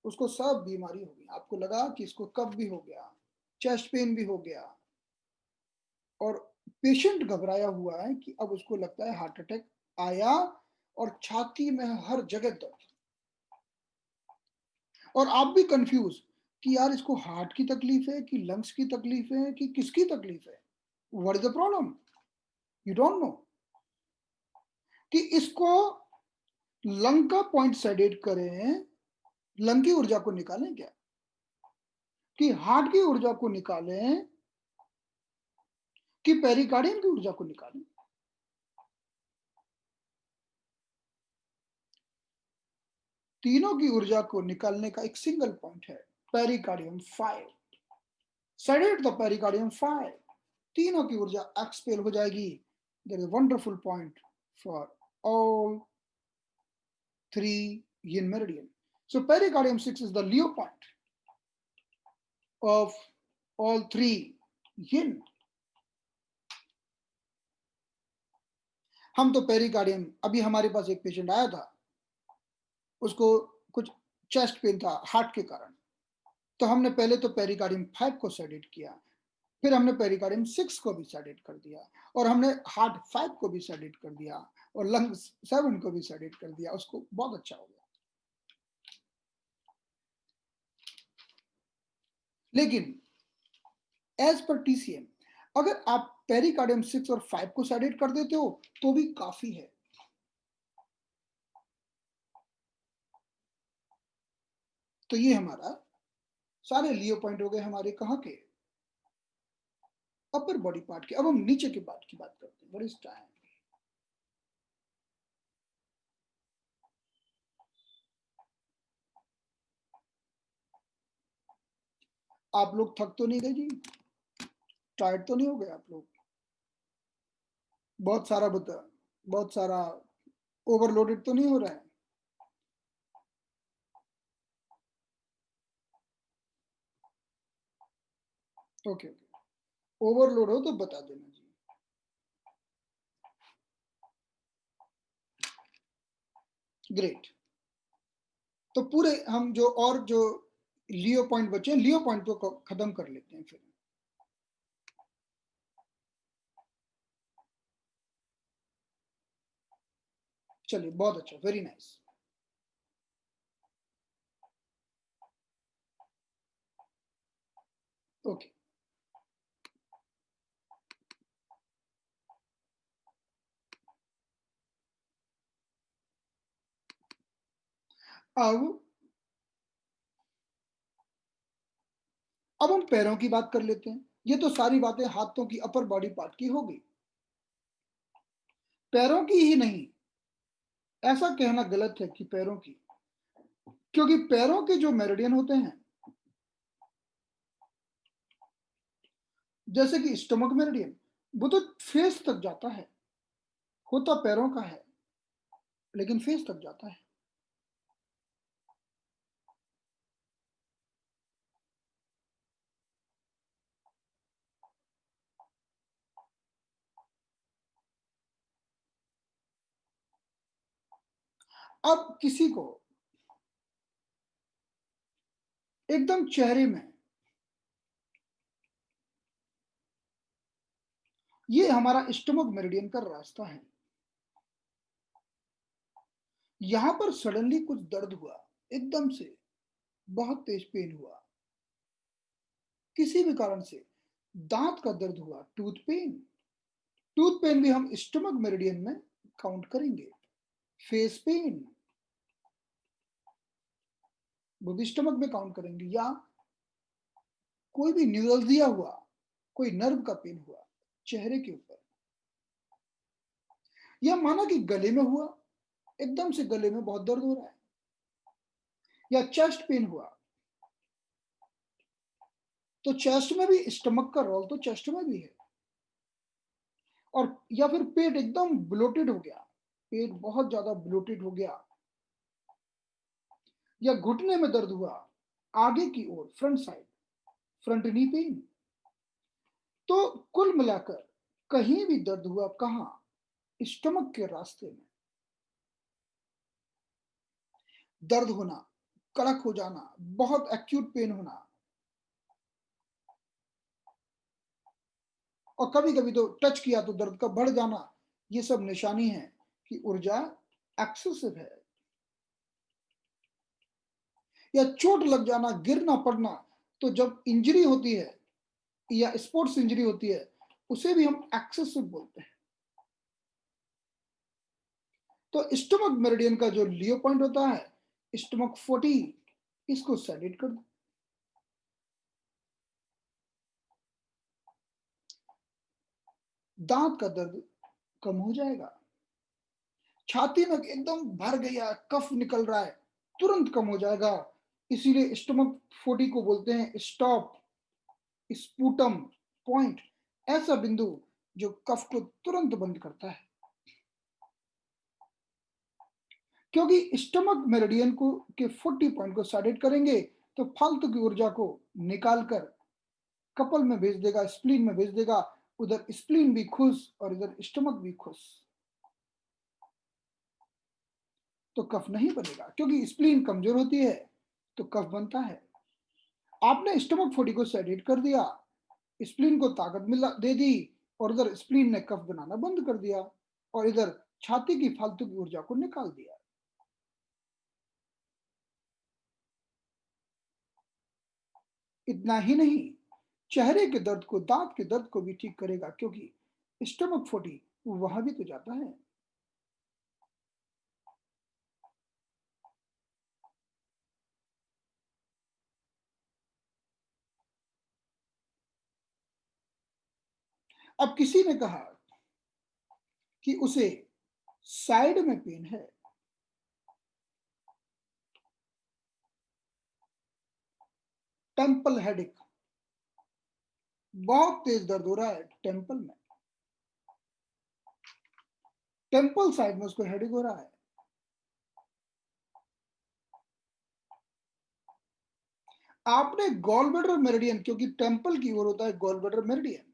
Speaker 1: उसको सब बीमारी हो गई। आपको लगा कि इसको कफ भी हो गया, चेस्ट पेन भी हो गया, और पेशेंट घबराया हुआ है कि अब उसको लगता है हार्ट अटैक आया, और छाती में हर जगह दर्द। और आप भी कंफ्यूज कि यार इसको हार्ट की तकलीफ है कि लंग्स की तकलीफ है कि किसकी तकलीफ है? What is the problem? You don't know. कि इसको लंग का पॉइंट सेडेट करें, लंग की ऊर्जा को निकालें क्या, कि हार्ट की ऊर्जा को निकालें, कि पेरिकार्डियम की ऊर्जा को निकालें? तीनों की ऊर्जा को निकालने का एक सिंगल पॉइंट है, पेरिकार्डियम 5। सेडेट द पेरिकार्डियम 5, तीनों की ऊर्जा एक्सपेल हो जाएगी। There is wonderful point for all three yin meridian. So pericardium 6 is the Leo point of all three yin. हम तो पेरिकार्डियम, अभी हमारे पास एक पेशेंट आया था, उसको कुछ चेस्ट पेन था हार्ट के कारण। तो हमने पहले तो पेरिकार्डियम 5 को सेडेट किया, फिर हमने पेरिकार्डियम 6 को भी सेडेट कर दिया, और हमने हार्ट 5 को भी सेडेट कर दिया, और लंग 7 को भी सेडेट कर दिया। उसको बहुत अच्छा हो गया। लेकिन एज पर TCM, अगर आप पेरिकार्डियम 6 और 5 को सेडेट कर देते हो तो भी काफी है। तो ये हमारा सारे लियो पॉइंट हो गए हमारे कहाँ के, अपर बॉडी पार्ट के। अब हम नीचे के पार्ट की बात करते हैं। What is time? आप लोग थक तो नहीं गए जी? टायर्ड तो नहीं हो गए आप लोग? बहुत सारा ओवरलोडेड तो नहीं हो रहा है? ओके, ओवरलोड हो तो बता देना जी। ग्रेट। तो पूरे हम जो लियो पॉइंट बचे हैं, लियो पॉइंट को खत्म कर लेते हैं फिर। चलिए, बहुत अच्छा, वेरी नाइस। ओके, अब हम पैरों की बात कर लेते हैं। ये तो सारी बातें हाथों की अपर बॉडी पार्ट की हो गई। पैरों की ही नहीं, ऐसा कहना गलत है कि पैरों की, क्योंकि पैरों के जो मेरिडियन होते हैं, जैसे कि स्टमक मेरिडियन, वो तो फेस तक जाता है, होता पैरों का है लेकिन फेस तक जाता है। अब किसी को एकदम चेहरे में, ये हमारा स्टमक मेरिडियन का रास्ता है, यहां पर सडनली कुछ दर्द हुआ, एकदम से बहुत तेज पेन हुआ, किसी भी कारण से दांत का दर्द हुआ, टूथ पेन। टूथ पेन भी हम स्टमक मेरिडियन में काउंट करेंगे। फेस पेन, वो भी स्टमक में काउंट करेंगे। या कोई भी न्यूरोलजिया हुआ, कोई नर्व का पेन हुआ चेहरे के ऊपर, या माना कि गले में हुआ, एकदम से गले में बहुत दर्द हो रहा है, या चेस्ट पेन हुआ, तो चेस्ट में भी स्टमक का रोल तो चेस्ट में भी है। और या फिर पेट एकदम ब्लोटेड हो गया, पेट बहुत ज्यादा ब्लोटेड हो गया, या घुटने में दर्द हुआ आगे की ओर, front side, front knee pain. तो कुल मिलाकर कहीं भी दर्द हुआ, कहां? स्टमक के रास्ते में दर्द होना, कड़क हो जाना, बहुत एक्यूट पेन होना, और कभी कभी तो टच किया तो दर्द का बढ़ जाना, ये सब निशानी है कि ऊर्जा एक्सेसिव है। या चोट लग जाना, गिरना पड़ना, तो जब इंजरी होती है या स्पोर्ट्स इंजरी होती है, उसे भी हम एक्सेसिव बोलते हैं। तो स्टमक मेरिडियन का जो लियो पॉइंट होता है, स्टमक 40, इसको सेलेक्ट कर दो। दांत का दर्द कम हो जाएगा, छाती में एकदम भर गया, कफ निकल रहा है, तुरंत कम हो जाएगा। इसीलिए स्टमक 40 को बोलते हैं स्टॉप स्पूटम पॉइंट, ऐसा बिंदु जो कफ को तुरंत बंद करता है। क्योंकि स्टमक मेरिडियन को के 40 पॉइंट को साइडेड करेंगे तो फालतू की ऊर्जा को निकाल कर कपल में भेज देगा, स्प्लीन में भेज देगा, उधर स्प्लीन भी खुश और इधर स्टमक भी खुश, तो कफ नहीं बनेगा। क्योंकि स्प्लीन कमजोर होती है तो कफ बनता है। आपने स्टमक 40 को सेडेट कर दिया, स्प्लीन को ताकत मिला दे दी, और उधर स्प्लीन ने कफ बनाना बंद कर दिया, और इधर छाती की फालतू की ऊर्जा को निकाल दिया। इतना ही नहीं, चेहरे के दर्द को, दांत के दर्द को भी ठीक करेगा, क्योंकि स्टमक 40 वहां भी तो जाता है। अब किसी ने कहा कि उसे साइड में पेन है, टेम्पल हेडिक, बहुत तेज दर्द हो रहा है टेम्पल में, टेम्पल साइड में उसको हेडिक हो रहा है। आपने गॉल ब्लैडर मेरिडियन, क्योंकि टेम्पल की ओर होता है gall bladder meridian,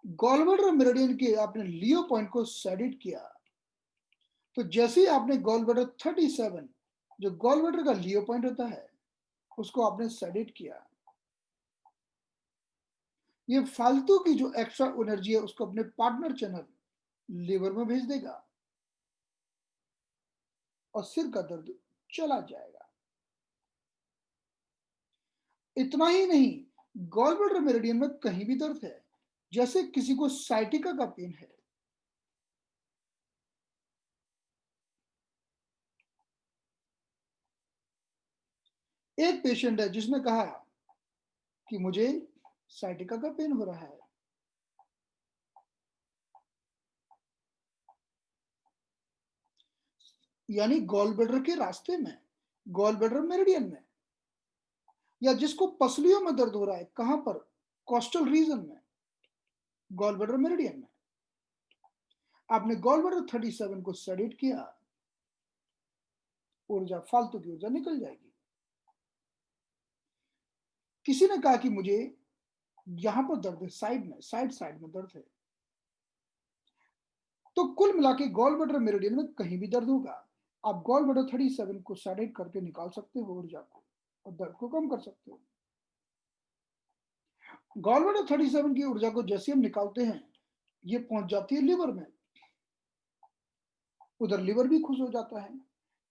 Speaker 1: gall bladder meridian के आपने लियो पॉइंट को सेडिट किया, तो जैसे ही आपने गॉल ब्लैडर 37 जो गॉल ब्लैडर का लियो पॉइंट होता है उसको आपने सेडिट किया, ये फालतू की जो एक्स्ट्रा एनर्जी है उसको अपने पार्टनर चैनल लिवर में भेज देगा और सिर का दर्द चला जाएगा। इतना ही नहीं, गॉल ब्लैडर मेरिडियन में कहीं भी दर्द है, जैसे किसी को साइटिका का पेन है, एक पेशेंट है जिसने कहा कि मुझे साइटिका का पेन हो रहा है, यानी गॉल ब्लैडर के रास्ते में, गॉल ब्लैडर मेरिडियन में, या जिसको पसलियों में दर्द हो रहा है, कहां पर, कोस्टल रीजन में, गॉल ब्लैडर मेरिडियन में, आपने गॉल ब्लैडर 37 को सेडेट किया, ऊर्जा, फालतू की ऊर्जा निकल जाएगी। किसी ने कहा कि मुझे यहां पर दर्द है, साइड में, साइड में दर्द है, तो कुल मिला के गॉल ब्लैडर मेरिडियन में कहीं भी दर्द होगा, आप गॉल ब्लैडर 37 को सेडेट करके निकाल सकते हो ऊर्जा को और दर्द को कम कर सकते हो। गॉल ब्लैडर 37 की ऊर्जा को जैसे हम निकालते हैं ये पहुंच जाती है लिवर में, उधर लिवर भी खुश हो जाता है।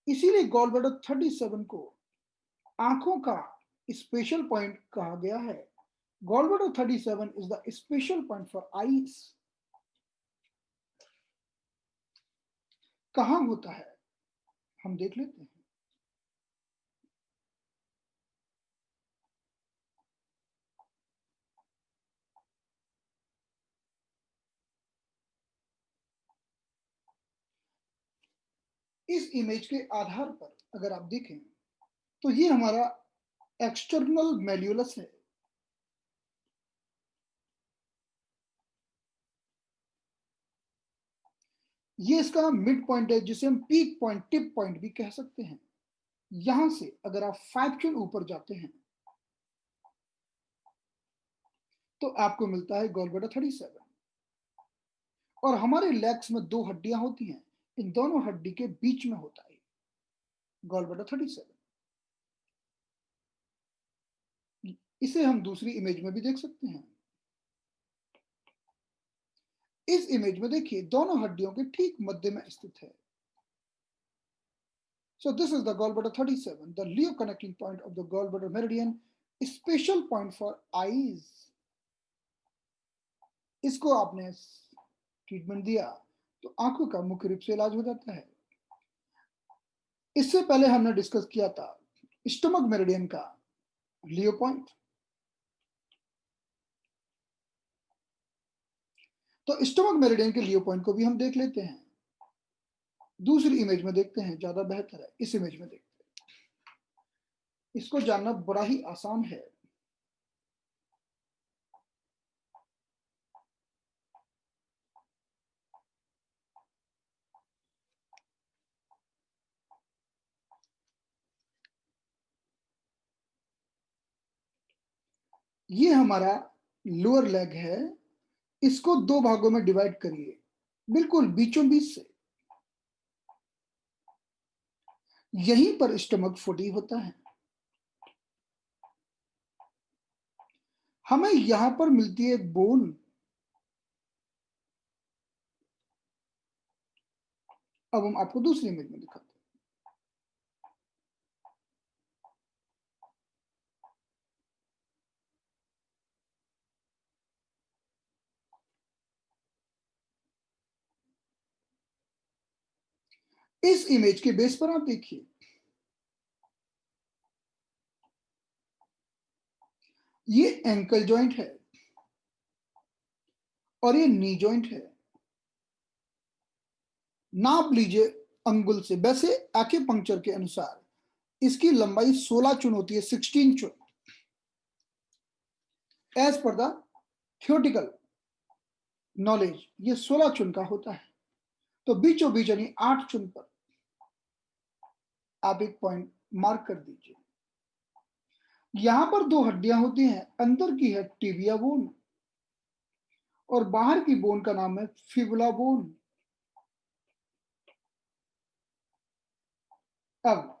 Speaker 1: इसीलिए गॉल ब्लैडर 37 को आंखों का स्पेशल पॉइंट कहा गया है। Gall bladder 37 is the special point for eyes. कहां होता है हम देख लेते हैं। इस इमेज के आधार पर अगर आप देखें तो ये हमारा एक्सटर्नल मेल्यूलस है, ये इसका मिड पॉइंट है जिसे हम पीक पॉइंट, टिप पॉइंट भी कह सकते हैं। यहां से अगर आप 5 क्यून ऊपर जाते हैं तो आपको मिलता है गॉल ब्लैडर 37। और हमारे लेग्स में दो हड्डियां होती हैं, इन दोनों हड्डी के बीच में होता है गॉल ब्लैडर 37। इसे हम दूसरी इमेज में भी देख सकते हैं। इस इमेज में देखिए दोनों हड्डियों के ठीक मध्य में स्थित है। So this is the gallbladder 37, the Leo connecting point of the gallbladder meridian, special point for eyes. इसको आपने ट्रीटमेंट दिया तो आंखों का मुख्य रूप से इलाज हो जाता है। इससे पहले हमने डिस्कस किया था स्टमक मेरिडियन का लियो पॉइंट। तो स्टमक मेरिडियन के लियो पॉइंट को भी हम देख लेते हैं, दूसरी इमेज में देखते हैं, ज्यादा बेहतर है। इस इमेज में देखते हैं, इसको जानना बड़ा ही आसान है। ये हमारा लोअर लेग है, इसको दो भागों में डिवाइड करिए, बिल्कुल बीचों बीच से, यहीं पर स्टमक फुटी होता है। हमें यहां पर मिलती है एक बोन। अब हम आपको दूसरी इमेज में दिखाते हैं। इस इमेज के बेस पर आप देखिए, ये एंकल जॉइंट है, और ये नी जॉइंट है। नाप लीजिए अंगुल से। वैसे एक्यूपंक्चर के अनुसार इसकी लंबाई 16 चुन होती है, 16 चुन, as per the theoretical knowledge ये 16 चुन का होता है। तो बीचों बीच यानी 8 चुन पर आप एक पॉइंट मार्क कर दीजिए। यहां पर दो हड्डियां होती हैं, अंदर की है टिबिया बोन और बाहर की बोन का नाम है फिबुला बोन। अब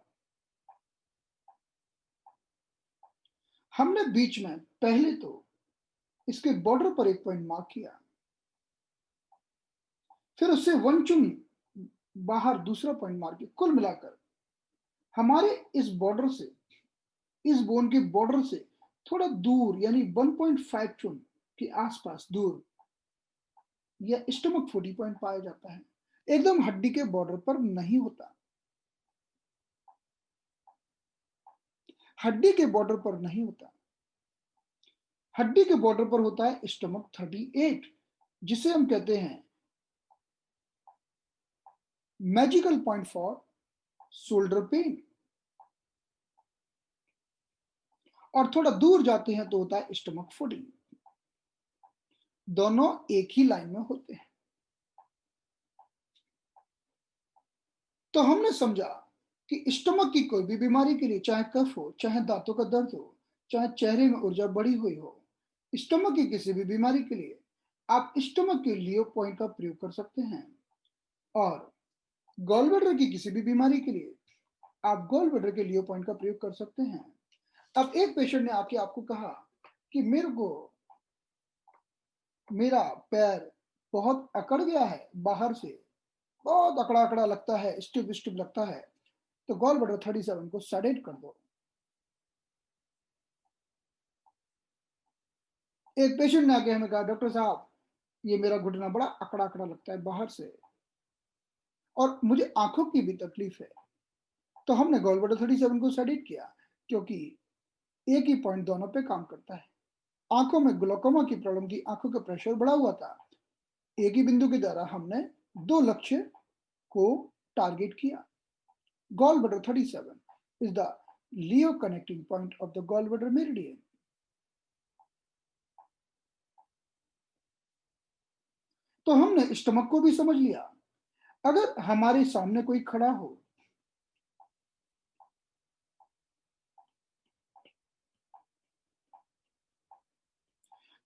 Speaker 1: हमने बीच में पहले तो इसके बॉर्डर पर एक पॉइंट मार्क किया, फिर उससे 1 चुन बाहर दूसरा पॉइंट मार्क किया। कुल मिलाकर हमारे इस बॉर्डर से, इस बोन के बॉर्डर से थोड़ा दूर यानी 1.5 चुन के आसपास दूर यह स्टमक फूडी पॉइंट पाया जाता है। एकदम हड्डी के बॉर्डर पर नहीं होता, हड्डी के बॉर्डर पर नहीं होता। हड्डी के बॉर्डर पर होता है स्टमक 38, जिसे हम कहते हैं magical point for shoulder pain. और थोड़ा दूर जाते हैं तो होता है स्टमक फूडिंग। दोनों एक ही लाइन में होते हैं। तो हमने समझा कि स्टमक की कोई भी बीमारी के लिए, चाहे कफ हो, चाहे दांतों का दर्द हो, चाहे चेहरे में ऊर्जा बढ़ी हुई हो, स्टमक की किसी भी बीमारी के लिए आप स्टमक के लियो पॉइंट का प्रयोग कर सकते हैं। और गॉल ब्लैडर की किसी भी बीमारी के लिए आप गॉल ब्लैडर के लियो पॉइंट का प्रयोग कर सकते हैं। अब एक पेशेंट ने आके आपको कहा कि मेरे को मेरा पैर बहुत अकड़ गया है, बाहर से बहुत अकड़ा अकड़ा लगता है, स्टिफ स्टिफ लगता है, तो गॉल ब्लैडर 37 को सेडेट कर दो। एक पेशेंट ने आके हमें कहा, डॉक्टर साहब ये मेरा घुटना बड़ा अकड़ा अकड़ा लगता है बाहर से और मुझे आंखों की भी तकलीफ है। तो हमने गॉल ब्लैडर 37 को सेडेट किया, क्योंकि एक ही पॉइंट दोनों पे काम करता है। आंखों में ग्लोकोमा की प्रॉब्लम थी, आंखों का प्रेशर बढ़ा हुआ था। एक ही बिंदु के द्वारा हमने दो लक्ष्य को टारगेट किया। Gall bladder 37 is the Luo connecting point of the gall bladder meridian. तो हमने स्टमक को भी समझ लिया। अगर हमारे सामने कोई खड़ा हो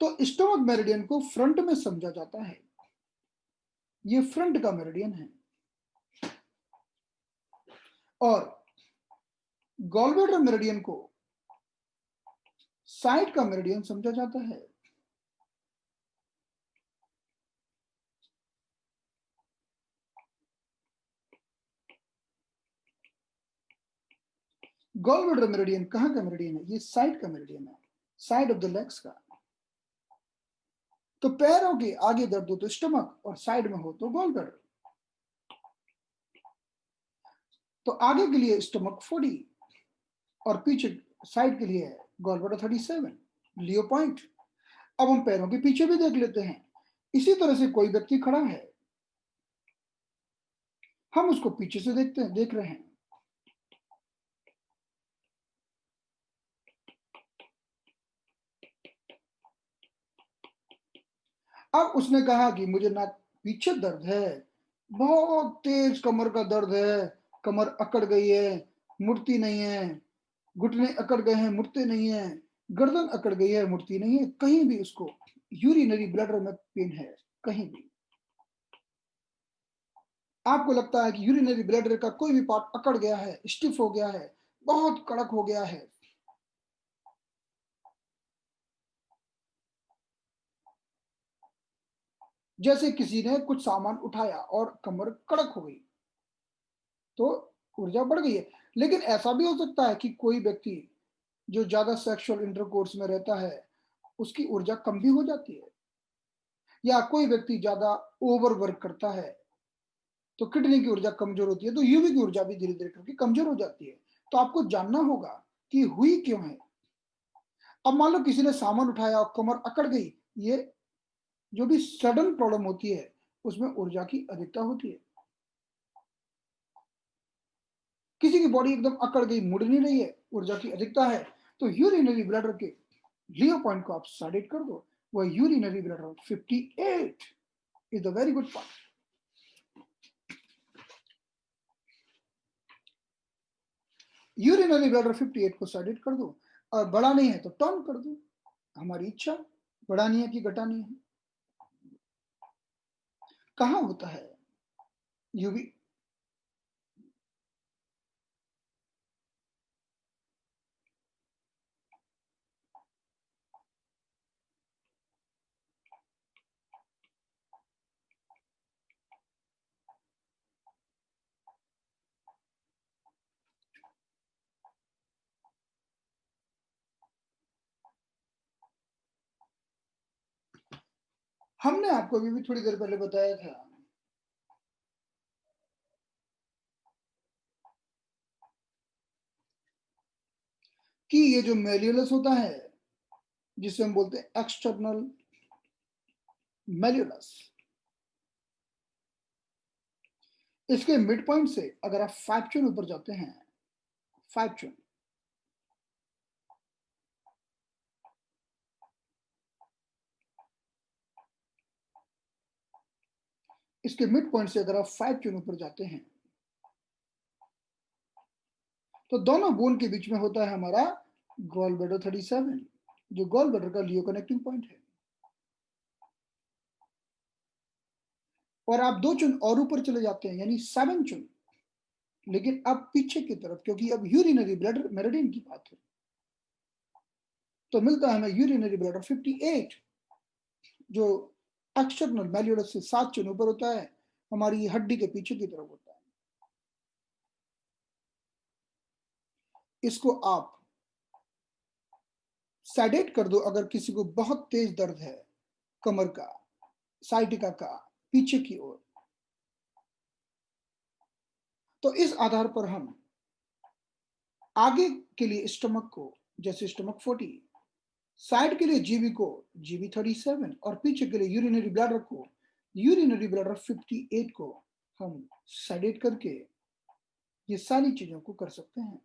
Speaker 1: तो स्टमक मेरिडियन को फ्रंट में समझा जाता है। ये फ्रंट का मेरिडियन है। और गॉल ब्लैडर मेरिडियन को साइड का मेरिडियन समझा जाता है। गॉल ब्लैडर मेरिडियन कहां का मेरिडियन है? ये साइड का मेरिडियन है, साइड ऑफ द लेग्स का। तो पैरों के आगे दर्द हो तो स्टमक और साइड में हो तो गॉल ब्लैडर। तो आगे के लिए स्टमक 40 और पीछे साइड के लिए गॉल ब्लैडर 37 लियो पॉइंट। अब हम पैरों के पीछे भी देख लेते हैं। इसी तरह से कोई व्यक्ति खड़ा है, हम उसको पीछे से देखते हैं, देख रहे हैं। अब उसने कहा कि मुझे ना पीछे दर्द है, बहुत तेज कमर का दर्द है, कमर अकड़ गई है, मुड़ती नहीं है, घुटने अकड़ गए हैं, मुड़ते नहीं है, गर्दन अकड़ गई है, मुड़ती नहीं है, कहीं भी उसको यूरिनरी ब्लैडर में पेन है, कहीं भी आपको लगता है कि यूरिनरी ब्लैडर का कोई भी पार्ट अकड़ गया है, स्टिफ हो गया है, बहुत कड़क हो गया है, जैसे किसी ने कुछ सामान उठाया और कमर कड़क हो गई, तो ऊर्जा बढ़ गई है। लेकिन ऐसा भी हो सकता है कि कोई व्यक्ति जो ज्यादा सेक्सुअल इंटरकोर्स में रहता है उसकी ऊर्जा कम भी हो जाती है, या कोई व्यक्ति ज्यादा ओवर वर्क करता है तो किडनी की ऊर्जा कमजोर होती है, तो यूवी की ऊर्जा भी धीरे धीरे करके कमजोर हो जाती है। तो आपको जानना होगा कि हुई क्यों है। अब मान लो किसी ने सामान उठाया और कमर अकड़ गई, ये जो भी सडन प्रॉब्लम होती है उसमें ऊर्जा की अधिकता होती है। किसी की बॉडी एकदम अकड़ गई, मुड़ नहीं रही है, ऊर्जा की अधिकता है, तो यूरिनरी ब्लडर के लियो पॉइंट को आप साइडेट कर दो। वह urinary bladder 58 is the very good point. Urinary bladder 58 को साइडेट कर दो, और बड़ा नहीं है तो टर्न कर दो, हमारी इच्छा, बढ़ानी है कि घटानी है। कहां होता है यूवी? हमने आपको अभी भी थोड़ी देर पहले बताया था कि ये जो मेल्यूलस होता है, जिसे हम बोलते हैं एक्सटर्नल मेल्यूलस, इसके मिड पॉइंट से अगर आप 5 चुन ऊपर जाते हैं, 5 चुन, इसके मिड पॉइंट से अगर आप 5 चुन ऊपर जाते हैं, तो दोनों बोन के बीच में होता है हमारा गॉल ब्लैडर 37, जो गॉल ब्लैडर का लियो कनेक्टिंग पॉइंट है। और आप 2 चुन और ऊपर चले जाते हैं, यानी 7 चुन, लेकिन अब पीछे की तरफ, क्योंकि अब यूरिनरी ब्लैडर मेरिडियन की बात है, तो मिलता है हमें यूरिनरी ब्लैडर 58, जो एक्सटर्नल मेल्यूलस से 7 चुन ऊपर होता है, हमारी हड्डी के पीछे की तरफ होता है। इसको आप सेडेट कर दो अगर किसी को बहुत तेज दर्द है कमर का, साइटिका का, पीछे की ओर, तो इस आधार पर हम आगे के लिए स्टमक को, जैसे स्टमक 40, साइड के लिए जीबी को जीबी 37, और पीछे के लिए यूरिनरी ब्लैडर को यूरिनरी ब्लैडर 58 को हम सेडेट करके ये सारी चीजों को कर सकते हैं।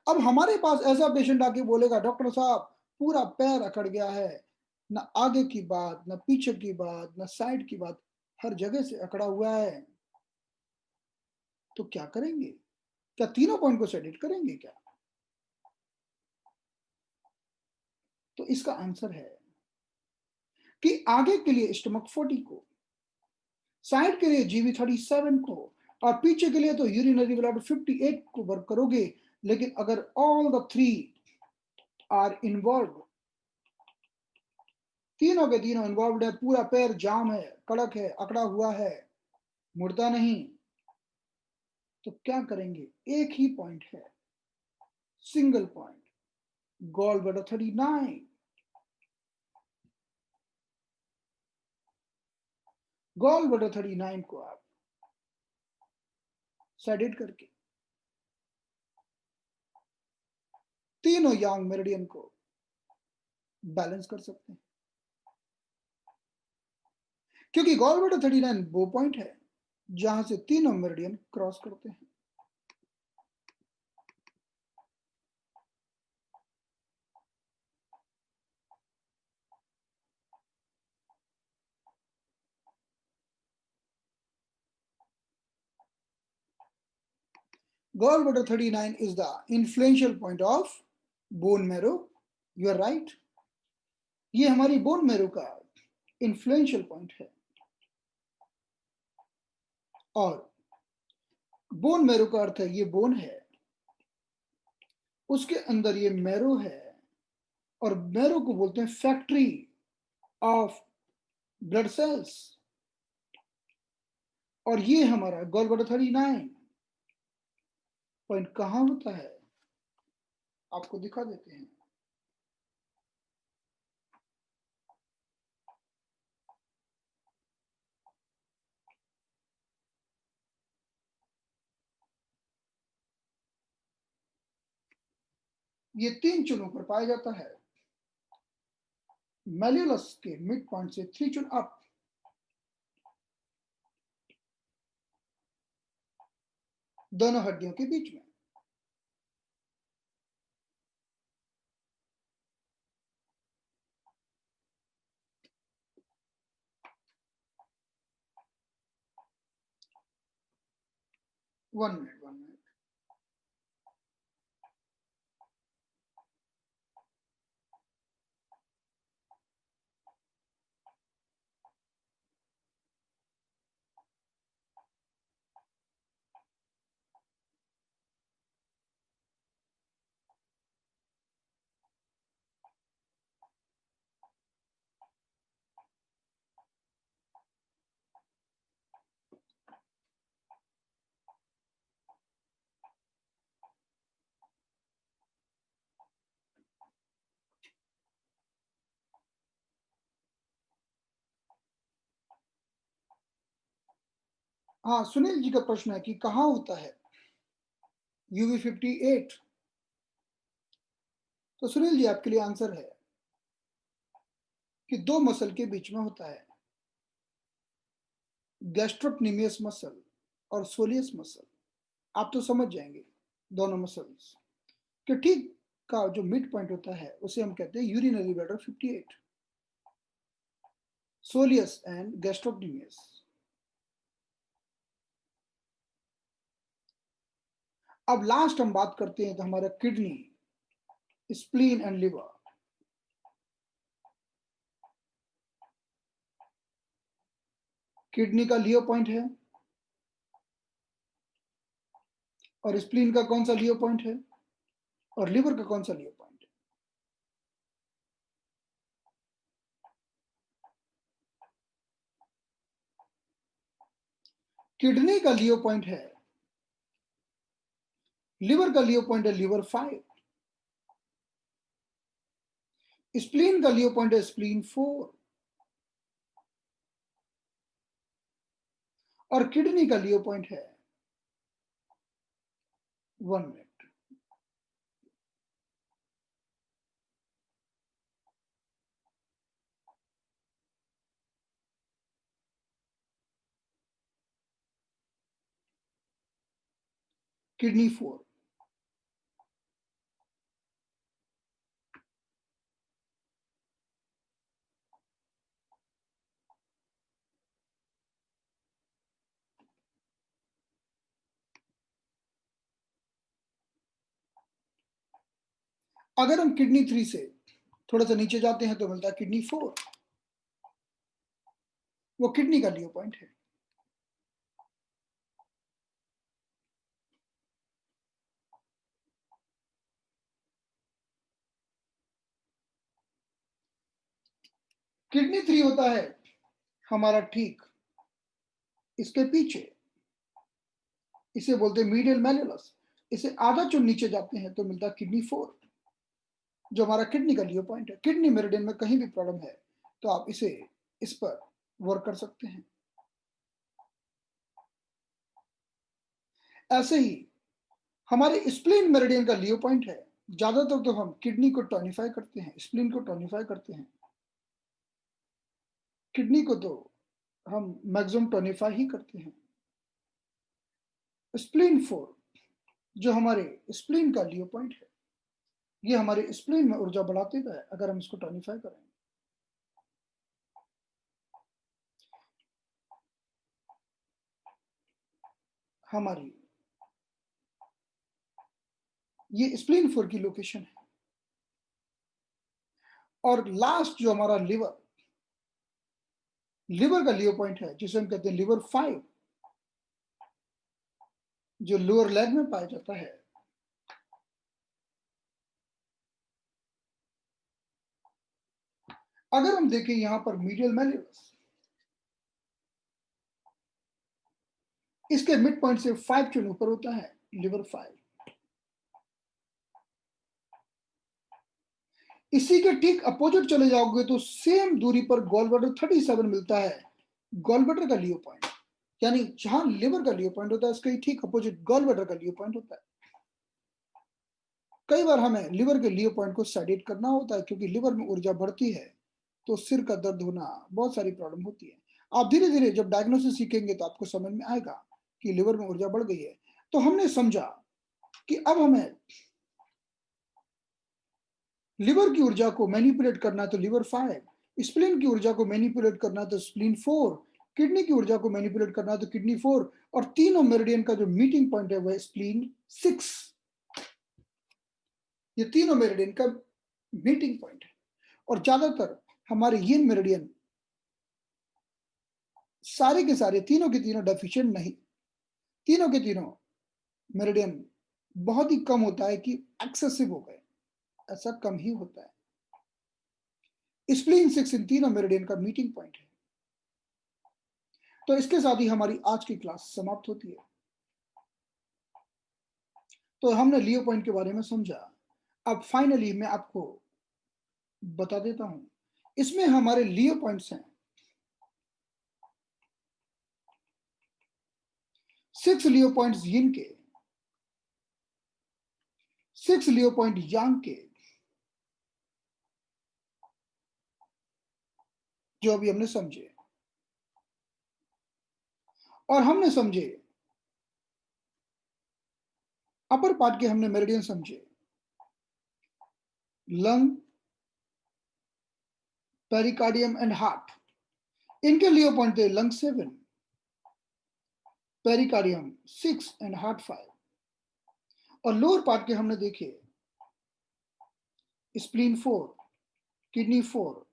Speaker 1: अब हमारे पास ऐसा पेशेंट आके बोलेगा, डॉक्टर साहब पूरा पैर अकड़ गया है, ना आगे की बात, ना पीछे की बात, ना साइड की बात, हर जगह से अकड़ा हुआ है, तो क्या करेंगे? क्या तीनों पॉइंट को सेडेट करेंगे क्या? तो इसका आंसर है कि आगे के लिए स्टमक 40 को, साइड के लिए जीबी 37 को, और पीछे के लिए तो यूरिनरी ब्लैडर 58 को वर्क करोगे। लेकिन अगर all the three are involve, तीनों के तीनों इन्वॉल्व है, पूरा पैर जाम है, कड़क है, अकड़ा हुआ है, मुड़ता नहीं, तो क्या करेंगे? एक ही पॉइंट है, single point, gall bladder 39। Gall bladder 39 को आप सेडेट करके तीनों यांग मेरिडियन को बैलेंस कर सकते हैं, क्योंकि गॉल ब्लैडर 39 वो पॉइंट है जहां से तीनों मेरिडियन क्रॉस करते हैं। Gallbladder 39 is the influential point of bone marrow. You are right. ये हमारी बोन मैरो का इन्फ्लुएंशियल पॉइंट है, और बोन मैरो का अर्थ है ये बोन है, उसके अंदर ये मैरो है, और मैरो को बोलते हैं फैक्ट्री ऑफ ब्लड सेल्स। और ये हमारा गॉलब्लैडर 39 पॉइंट कहां होता है, आपको दिखा देते हैं। ये 3 चुनों पर पाया जाता है। मैल्यूलस के मिड पॉइंट से 3 चुन अप, दोनों हड्डियों के बीच में। One minute. हाँ, सुनील जी का प्रश्न है कि कहाँ होता है UV58। तो सुनील जी आपके लिए आंसर है कि दो मसल के बीच में होता है, गैस्ट्रोक्नीमियस मसल और सोलियस मसल। आप तो समझ जाएंगे दोनों मसल्स कि ठीक का जो मिड पॉइंट होता है उसे हम कहते हैं urinary bladder 58, soleus and gastrocnemius. अब लास्ट हम बात करते हैं तो हमारा kidney, spleen and liver. Kidney का लियो पॉइंट है और स्प्लीन का कौन सा लियो पॉइंट है और लिवर का कौन सा लियो पॉइंट है? किडनी का लियो पॉइंट है, लिवर का लियो पॉइंट है लिवर 5, स्प्लीन का लियो पॉइंट है स्प्लीन 4 और किडनी का लियो पॉइंट है 1 मिनट। किडनी 4। अगर हम किडनी 3 से थोड़ा सा नीचे जाते हैं तो मिलता है किडनी 4, वो किडनी का लियो पॉइंट है। किडनी 3 होता है हमारा ठीक इसके पीछे, इसे बोलते हैं मीडियल मैल्यूलस। इसे आधा चुन नीचे जाते हैं तो मिलता है किडनी 4, जो हमारा किडनी का लियो पॉइंट है। किडनी मेरिडियन में कहीं भी प्रॉब्लम है तो आप इस पर वर्क कर सकते हैं। ऐसे ही हमारे स्प्लीन मेरिडियन का लियो पॉइंट है। ज्यादातर तो हम किडनी को टोनिफाई करते हैं, स्प्लीन को टोनिफाई करते हैं, किडनी को तो हम मैक्सिमम टोनिफाई ही करते हैं। स्प्लीन 4 जो हमारे स्प्लीन का लियो पॉइंट है, ये हमारे स्प्लीन में ऊर्जा बढ़ाते है अगर हम इसको टोनिफाई करें। हमारी ये स्प्लीन 4 की लोकेशन है। और लास्ट जो हमारा लिवर का लियो पॉइंट है जिसे हम कहते हैं लिवर 5, जो लोअर लेग में पाया जाता है। अगर हम देखें यहां पर मीडियल मैल्यूलस, इसके मिड पॉइंट से 5 चुन ऊपर होता है लिवर 5। इसी के ठीक अपोजिट चले जाओगे तो सेम दूरी पर गॉल ब्लैडर 37 मिलता है, गॉल ब्लैडर का लियो पॉइंट। यानी जहां लिवर का लियो पॉइंट होता है उसके ठीक अपोजिट गॉल ब्लैडर का लियो पॉइंट होता है। कई बार हमें लिवर के लियो पॉइंट को सेडेट करना होता है क्योंकि लिवर में ऊर्जा बढ़ती है तो सिर का दर्द होना, बहुत सारी प्रॉब्लम होती है। आप धीरे धीरे जब डायग्नोसिस सीखेंगे तो आपको समझ में आएगा कि लिवर में ऊर्जा बढ़ गई है। तो हमने समझा कि अब हमें लिवर की ऊर्जा को मैनिपुलेट करना तो लिवर 5, स्प्लीन की ऊर्जा को मैनिपुलेट करना तो स्प्लीन 4, किडनी की ऊर्जा को मैनिपुलेट करना तो किडनी 4, और तीनों मेरिडियन का जो मीटिंग पॉइंट है वह स्प्लीन 6। ये तीनों मेरिडियन का मीटिंग पॉइंट है। और ज्यादातर हमारे ये मेरिडियन सारे के सारे तीनों के तीनों डेफिशिएंट नहीं, तीनों के तीनों मेरिडियन बहुत ही कम होता है कि एक्सेसिव हो गए, ऐसा कम ही होता है। स्प्लीन 6 इन तीनों मेरिडियन का मीटिंग पॉइंट है। तो इसके साथ ही हमारी आज की क्लास समाप्त होती है। तो हमने लियो पॉइंट के बारे में समझा। अब फाइनली मैं आपको बता देता हूं, इसमें हमारे लियो पॉइंट्स हैं 6 लियो पॉइंट्स यिन के, 6 लियो पॉइंट यांग के, जो अभी हमने समझे। और हमने समझे अपर पार्ट के, हमने मेरिडियन समझे, लंग, पेरिकार्डियम एंड हार्ट। इनके लियो पॉइंट थे लंग 7, पेरिकार्डियम 6 एंड हार्ट 5। और लोअर पार्ट के हमने देखे स्प्लीन 4, किडनी 4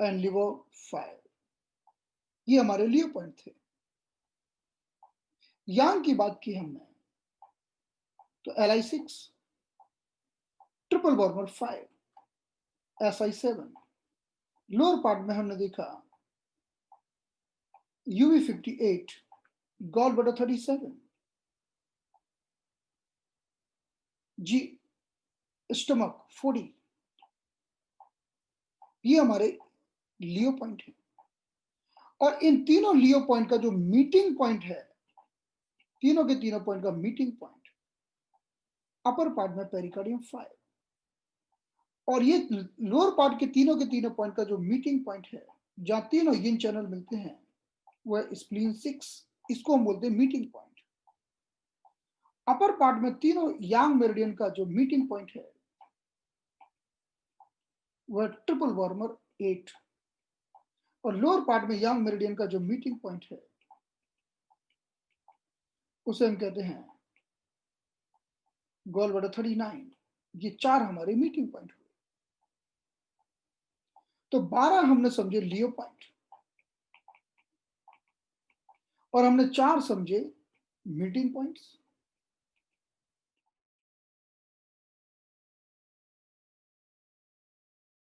Speaker 1: एंड लिवर 5। ये हमारे लियो पॉइंट थे। यांग की बात की हमने तो Li6, triple warmer 5, Si7। Lower part में हमने देखा UV58, गॉल ब्लैडर 37, जी स्टमक 40। ये हमारे लियो पॉइंट है। और इन तीनों लियो पॉइंट का जो मीटिंग पॉइंट है, तीनों के तीनों पॉइंट का मीटिंग पॉइंट अपर पार्ट में पेरिकार्डियम 5, और ये लोअर पार्ट के तीनों पॉइंट का जो मीटिंग पॉइंट है, जहां तीनों यिन चैनल मिलते हैं, वह स्प्लीन 6, इसको हम बोलते हैं मीटिंग पॉइंट। अपर पार्ट में तीनों यांग मेरिडियन का जो मीटिंग पॉइंट है वह ट्रिपल वार्मर 8, और लोअर पार्ट में यांग मेरिडियन का जो मीटिंग पॉइंट है उसे हम कहते हैं गॉल ब्लैडर 39। ये 4 हमारे मीटिंग पॉइंट हुए। तो 12 हमने समझे लियो पॉइंट, और हमने 4 समझे मीटिंग पॉइंट्स,